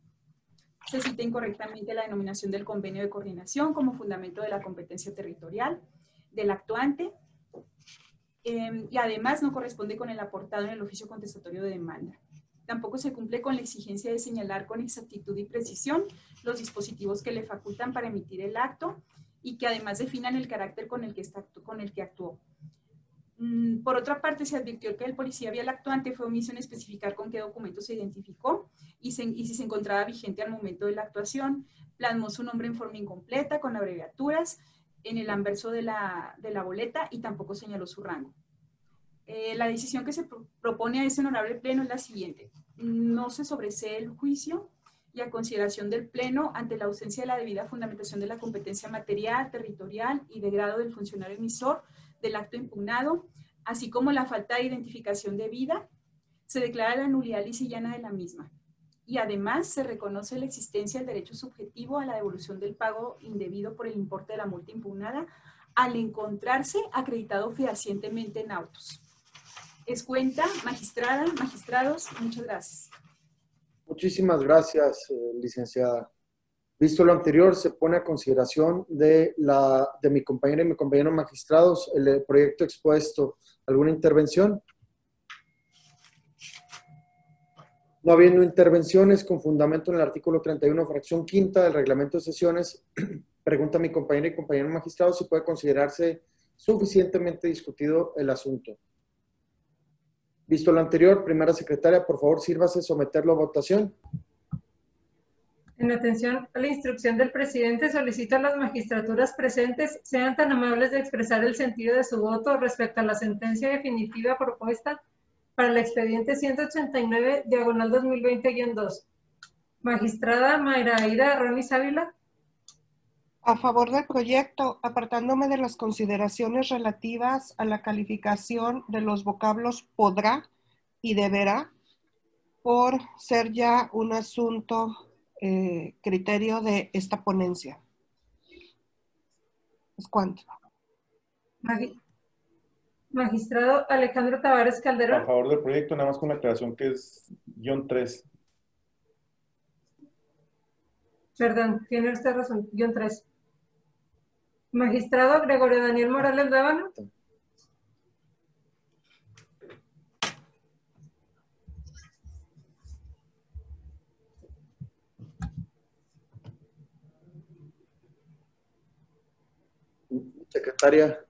Se cita incorrectamente la denominación del convenio de coordinación como fundamento de la competencia territorial del actuante, y además no corresponde con el aportado en el oficio contestatorio de demanda. Tampoco se cumple con la exigencia de señalar con exactitud y precisión los dispositivos que le facultan para emitir el acto y que además definan el carácter con el que actuó. Por otra parte, se advirtió que el policía vial actuante fue omiso en especificar con qué documento se identificó y si se encontraba vigente al momento de la actuación, plasmó su nombre en forma incompleta, con abreviaturas, en el anverso de la boleta y tampoco señaló su rango. La decisión que se propone a ese honorable Pleno es la siguiente. No se sobresee el juicio y a consideración del Pleno, ante la ausencia de la debida fundamentación de la competencia material, territorial y de grado del funcionario emisor del acto impugnado, así como la falta de identificación debida, se declara la nulidad lisa y llana de la misma. Y además se reconoce la existencia del derecho subjetivo a la devolución del pago indebido por el importe de la multa impugnada al encontrarse acreditado fehacientemente en autos. Es cuenta, magistrada, magistrados, muchas gracias. Muchísimas gracias, licenciada. Visto lo anterior, se pone a consideración de mi compañera y mi compañero magistrados el proyecto expuesto. ¿Alguna intervención? No habiendo intervenciones, con fundamento en el artículo 31, fracción quinta del reglamento de sesiones, pregunta a mi compañera y compañero magistrado si puede considerarse suficientemente discutido el asunto. Visto lo anterior, primera secretaria, por favor, sírvase someterlo a votación. En atención a la instrucción del presidente, solicito a las magistraturas presentes sean tan amables de expresar el sentido de su voto respecto a la sentencia definitiva propuesta para el expediente 189, diagonal 2020-2. Magistrada Mayra Aida Ronis Ávila. A favor del proyecto, apartándome de las consideraciones relativas a la calificación de los vocablos podrá y deberá, por ser ya un asunto criterio de esta ponencia. ¿Es cuánto? Magistrado Alejandro Tavares Calderón. A favor del proyecto, nada más con la aclaración que es _3. Perdón, tiene usted razón, _3. Magistrado Gregorio Daniel Morales Dávalos. Secretaria.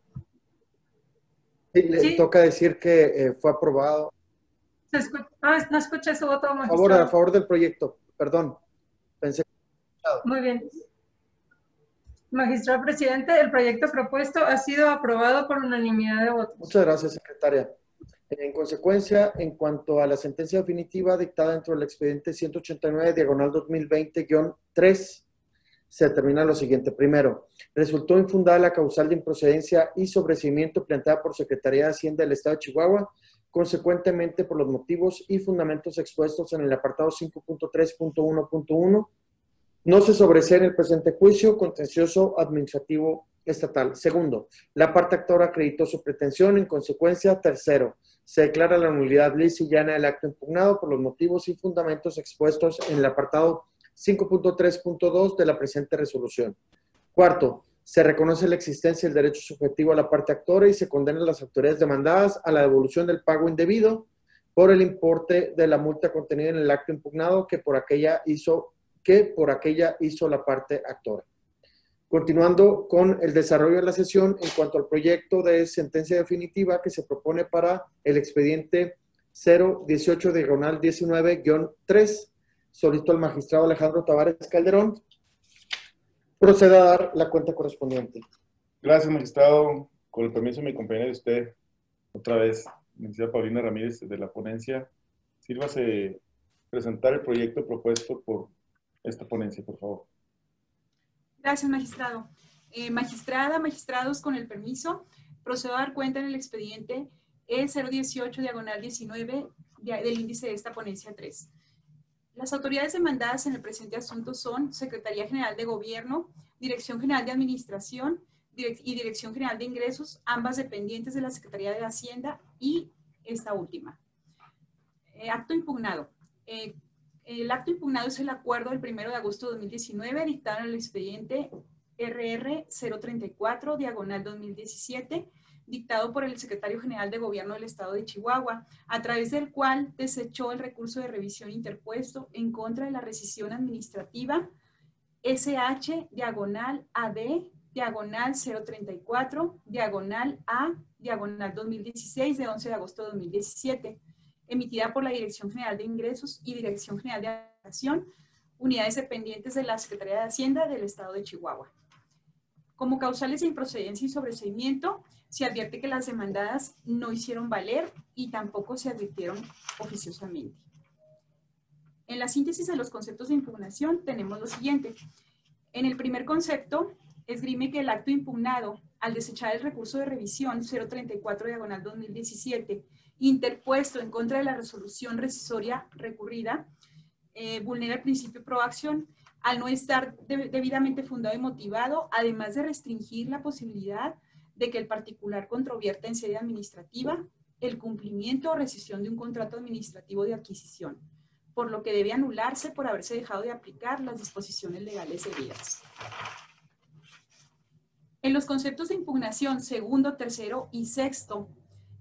Sí, le Sí. toca decir que fue aprobado. No escuché su voto, A magistrado. favor del proyecto, perdón. Pensé. Muy bien. Magistrado presidente, el proyecto propuesto ha sido aprobado por unanimidad de votos. Muchas gracias, secretaria. En consecuencia, en cuanto a la sentencia definitiva dictada dentro del expediente 189, diagonal 2020-3, se determina lo siguiente. Primero, resultó infundada la causal de improcedencia y sobreseimiento planteada por Secretaría de Hacienda del Estado de Chihuahua, consecuentemente por los motivos y fundamentos expuestos en el apartado 5.3.1.1. No se sobresee en el presente juicio contencioso administrativo estatal. Segundo, la parte actora acreditó su pretensión. En consecuencia, tercero, se declara la nulidad lisa y llana del acto impugnado por los motivos y fundamentos expuestos en el apartado 5.3.2 de la presente resolución. Cuarto, se reconoce la existencia del derecho subjetivo a la parte actora y se condenan las autoridades demandadas a la devolución del pago indebido por el importe de la multa contenida en el acto impugnado que por aquella hizo la parte actora. Continuando con el desarrollo de la sesión, en cuanto al proyecto de sentencia definitiva que se propone para el expediente 018-19-3, solicito al magistrado Alejandro Tavares Calderón proceda a dar la cuenta correspondiente. Gracias, magistrado. Con el permiso de mi compañera de usted, otra vez, licenciada Paulina Ramírez, de la ponencia, sírvase presentar el proyecto propuesto por esta ponencia, por favor. Gracias, magistrado. Magistrada, magistrados, con el permiso, procedo a dar cuenta en el expediente E018-19 del índice de esta ponencia 3. Las autoridades demandadas en el presente asunto son Secretaría General de Gobierno, Dirección General de Administración y Dirección General de Ingresos, ambas dependientes de la Secretaría de Hacienda y esta última. Acto impugnado. El acto impugnado es el acuerdo del 1 de agosto de 2019 dictado en el expediente RR 034, diagonal 2017, dictado por el Secretario General de Gobierno del Estado de Chihuahua, a través del cual desechó el recurso de revisión interpuesto en contra de la rescisión administrativa SH, diagonal AD, diagonal 034, diagonal A, diagonal 2016, de 11 de agosto de 2017, emitida por la Dirección General de Ingresos y Dirección General de Administración, unidades dependientes de la Secretaría de Hacienda del Estado de Chihuahua. Como causales de improcedencia y sobreseimiento, se advierte que las demandadas no hicieron valer y tampoco se advirtieron oficiosamente. En la síntesis de los conceptos de impugnación tenemos lo siguiente. En el primer concepto, esgrime que el acto impugnado, al desechar el recurso de revisión 034 diagonal 2017, interpuesto en contra de la resolución rescisoria recurrida, vulnera el principio de proacción al no estar debidamente fundado y motivado, además de restringir la posibilidad de que el particular controvierta en sede administrativa el cumplimiento o rescisión de un contrato administrativo de adquisición, por lo que debe anularse por haberse dejado de aplicar las disposiciones legales debidas. En los conceptos de impugnación segundo, tercero y sexto,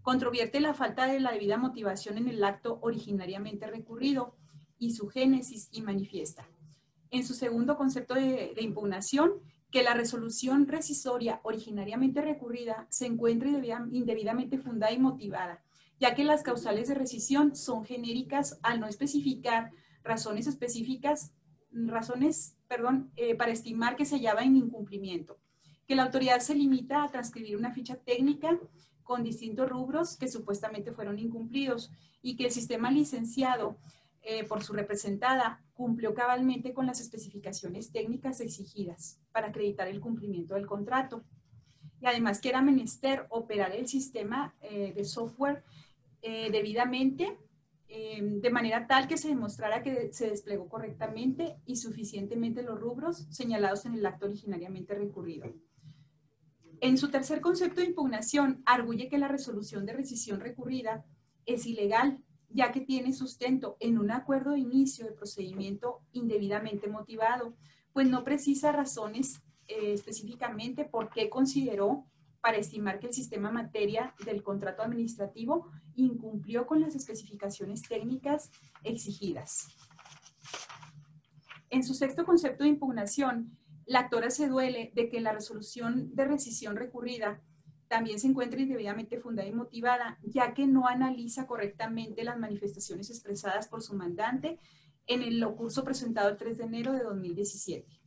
controvierte la falta de la debida motivación en el acto originariamente recurrido y su génesis y manifiesta. En su segundo concepto de impugnación, que la resolución rescisoria originariamente recurrida se encuentre indebidamente fundada y motivada, ya que las causales de rescisión son genéricas al no especificar razones específicas, para estimar que se hallaba en incumplimiento, que la autoridad se limita a transcribir una ficha técnica con distintos rubros que supuestamente fueron incumplidos y que el sistema licenciado por su representada cumplió cabalmente con las especificaciones técnicas exigidas para acreditar el cumplimiento del contrato. Y además que era menester operar el sistema de software debidamente, de manera tal que se demostrara que se desplegó correctamente y suficientemente los rubros señalados en el acto originariamente recurrido. En su tercer concepto de impugnación, arguye que la resolución de rescisión recurrida es ilegal, ya que tiene sustento en un acuerdo de inicio de procedimiento indebidamente motivado, pues no precisa razones específicamente por qué consideró para estimar que el sistema materia del contrato administrativo incumplió con las especificaciones técnicas exigidas. En su sexto concepto de impugnación, La actora se duele de que la resolución de rescisión recurrida también se encuentra indebidamente fundada y motivada, ya que no analiza correctamente las manifestaciones expresadas por su mandante en el curso presentado el 3 de enero de 2017.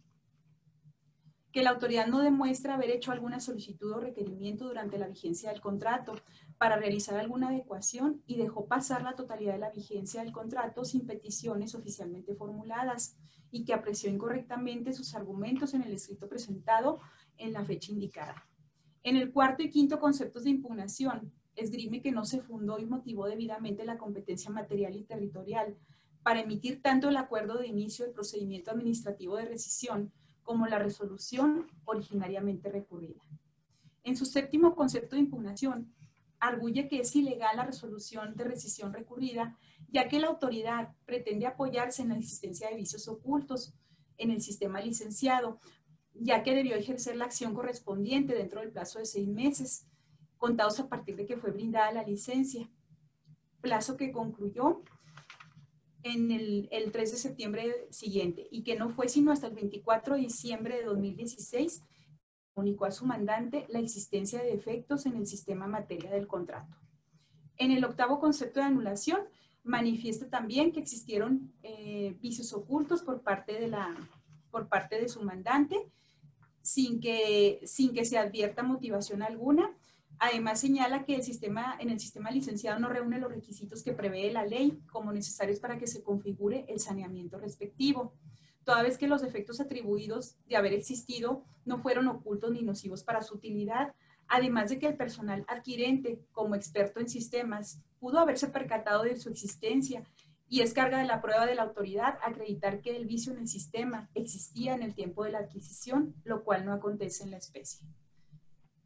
Que la autoridad no demuestra haber hecho alguna solicitud o requerimiento durante la vigencia del contrato para realizar alguna adecuación y dejó pasar la totalidad de la vigencia del contrato sin peticiones oficialmente formuladas y que apreció incorrectamente sus argumentos en el escrito presentado en la fecha indicada. En el cuarto y quinto conceptos de impugnación, esgrime que no se fundó y motivó debidamente la competencia material y territorial para emitir tanto el acuerdo de inicio del procedimiento administrativo de rescisión como la resolución originariamente recurrida. En su séptimo concepto de impugnación, arguye que es ilegal la resolución de rescisión recurrida, ya que la autoridad pretende apoyarse en la existencia de vicios ocultos en el sistema licenciado, ya que debió ejercer la acción correspondiente dentro del plazo de 6 meses, contados a partir de que fue brindada la licencia, plazo que concluyó en el 3 de septiembre siguiente y que no fue sino hasta el 24 de diciembre de 2016 comunicó a su mandante la existencia de defectos en el sistema materia del contrato. En el octavo concepto de anulación, manifiesta también que existieron vicios ocultos por parte de su mandante, sin que se advierta motivación alguna. Además, señala que en el sistema licenciado no reúne los requisitos que prevé la ley como necesarios para que se configure el saneamiento respectivo, toda vez que los defectos atribuidos de haber existido no fueron ocultos ni nocivos para su utilidad, además de que el personal adquirente, como experto en sistemas, pudo haberse percatado de su existencia y es carga de la prueba de la autoridad acreditar que el vicio en el sistema existía en el tiempo de la adquisición, lo cual no acontece en la especie.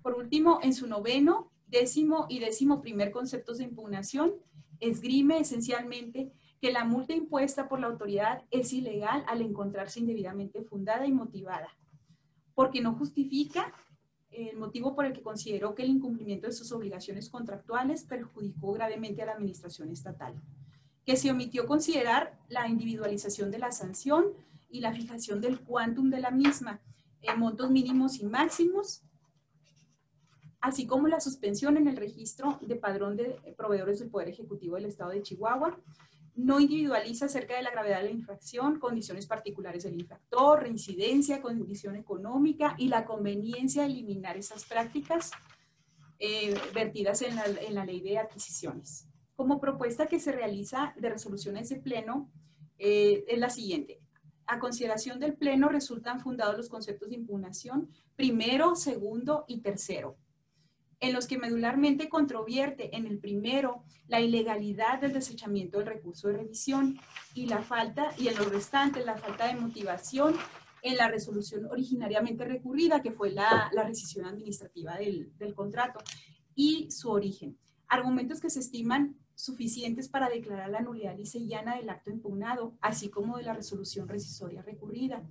Por último, en su noveno, décimo y décimo primer conceptos de impugnación, esgrime esencialmente que la multa impuesta por la autoridad es ilegal al encontrarse indebidamente fundada y motivada, porque no justifica el motivo por el que consideró que el incumplimiento de sus obligaciones contractuales perjudicó gravemente a la administración estatal, que se omitió considerar la individualización de la sanción y la fijación del quantum de la misma en montos mínimos y máximos, así como la suspensión en el registro de padrón de proveedores del Poder Ejecutivo del Estado de Chihuahua. No individualiza acerca de la gravedad de la infracción, condiciones particulares del infractor, reincidencia, condición económica y la conveniencia de eliminar esas prácticas vertidas en la ley de adquisiciones. Como propuesta que se realiza de resoluciones de pleno es la siguiente. A consideración del pleno resultan fundados los conceptos de impugnación primero, segundo y tercero, en los que medularmente controvierte en el primero la ilegalidad del desechamiento del recurso de revisión y en los restantes la falta de motivación en la resolución originariamente recurrida, que fue la rescisión administrativa del contrato, y su origen. Argumentos que se estiman suficientes para declarar la nulidad lisa y llana del acto impugnado, así como de la resolución rescisoria recurrida.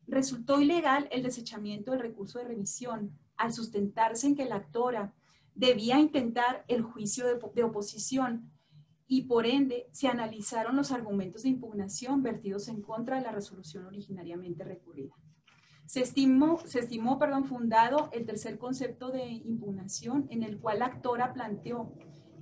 Resultó ilegal el desechamiento del recurso de revisión al sustentarse en que la actora debía intentar el juicio de oposición y por ende se analizaron los argumentos de impugnación vertidos en contra de la resolución originariamente recurrida. Se estimó fundado el tercer concepto de impugnación, en el cual la actora planteó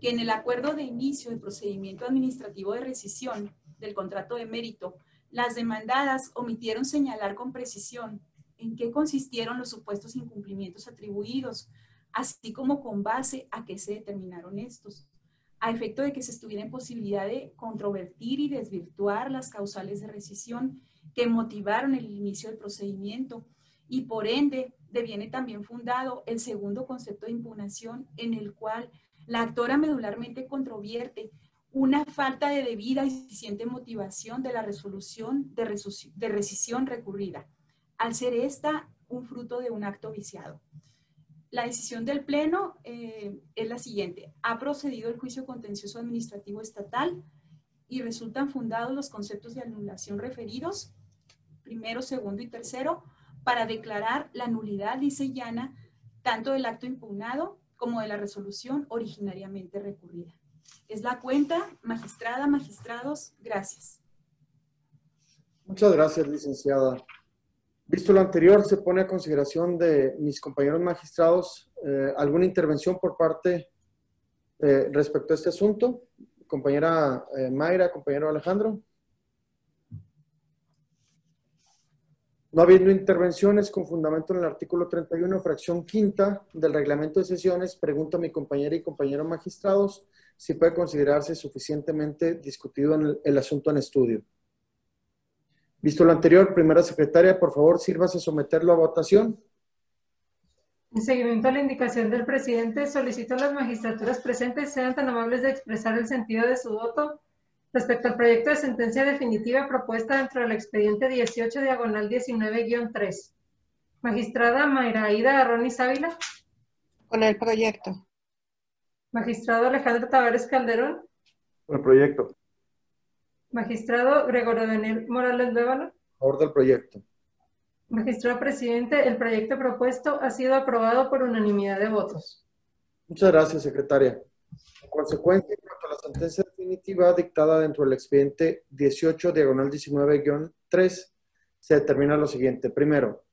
que en el acuerdo de inicio del procedimiento administrativo de rescisión del contrato de mérito, las demandadas omitieron señalar con precisión en qué consistieron los supuestos incumplimientos atribuidos, así como con base a qué se determinaron estos, a efecto de que se estuviera en posibilidad de controvertir y desvirtuar las causales de rescisión que motivaron el inicio del procedimiento, y por ende deviene también fundado el segundo concepto de impugnación, en el cual la actora medularmente controvierte una falta de debida y suficiente motivación de la resolución de rescisión recurrida, al ser esta un fruto de un acto viciado. La decisión del Pleno es la siguiente. Ha procedido el juicio contencioso administrativo estatal y resultan fundados los conceptos de anulación referidos, primero, segundo y tercero, para declarar la nulidad lisa y llana tanto del acto impugnado como de la resolución originariamente recurrida. Es la cuenta, magistrada, magistrados, gracias. Muchas gracias, licenciada. Visto lo anterior, se pone a consideración de mis compañeros magistrados alguna intervención por parte respecto a este asunto. Compañera Mayra, compañero Alejandro. No habiendo intervenciones con fundamento en el artículo 31, fracción quinta del reglamento de sesiones, pregunto a mi compañera y compañeros magistrados si puede considerarse suficientemente discutido el asunto en estudio. Visto lo anterior, primera secretaria, por favor, sírvase a someterlo a votación. En seguimiento a la indicación del presidente, solicito a las magistraturas presentes sean tan amables de expresar el sentido de su voto respecto al proyecto de sentencia definitiva propuesta dentro del expediente 18/19-3. Magistrada Mayra Aida Arronis Ávila. Con el proyecto. Magistrado Alejandro Tavares Calderón. Con el proyecto. Magistrado Gregorio Daniel Morales Bévalo. A favor del proyecto. Magistrado presidente, el proyecto propuesto ha sido aprobado por unanimidad de votos. Muchas gracias, secretaria. En consecuencia, en cuanto a la sentencia definitiva dictada dentro del expediente 18/19-3, se determina lo siguiente. Primero,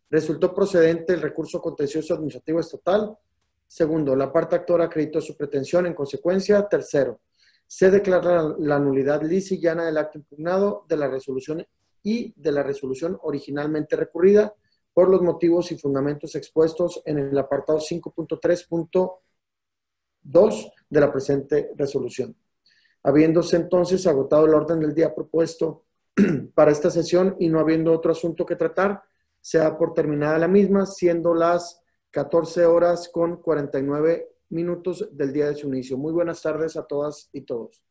resultó procedente el recurso contencioso administrativo estatal. Segundo, la parte actora acreditó su pretensión. En consecuencia, tercero, se declara la nulidad lisa y llana del acto impugnado de la resolución y de la resolución originalmente recurrida por los motivos y fundamentos expuestos en el apartado 5.3.2 de la presente resolución. Habiéndose entonces agotado el orden del día propuesto para esta sesión y no habiendo otro asunto que tratar, se da por terminada la misma, siendo las 14:49 del día de su inicio. Muy buenas tardes a todas y todos.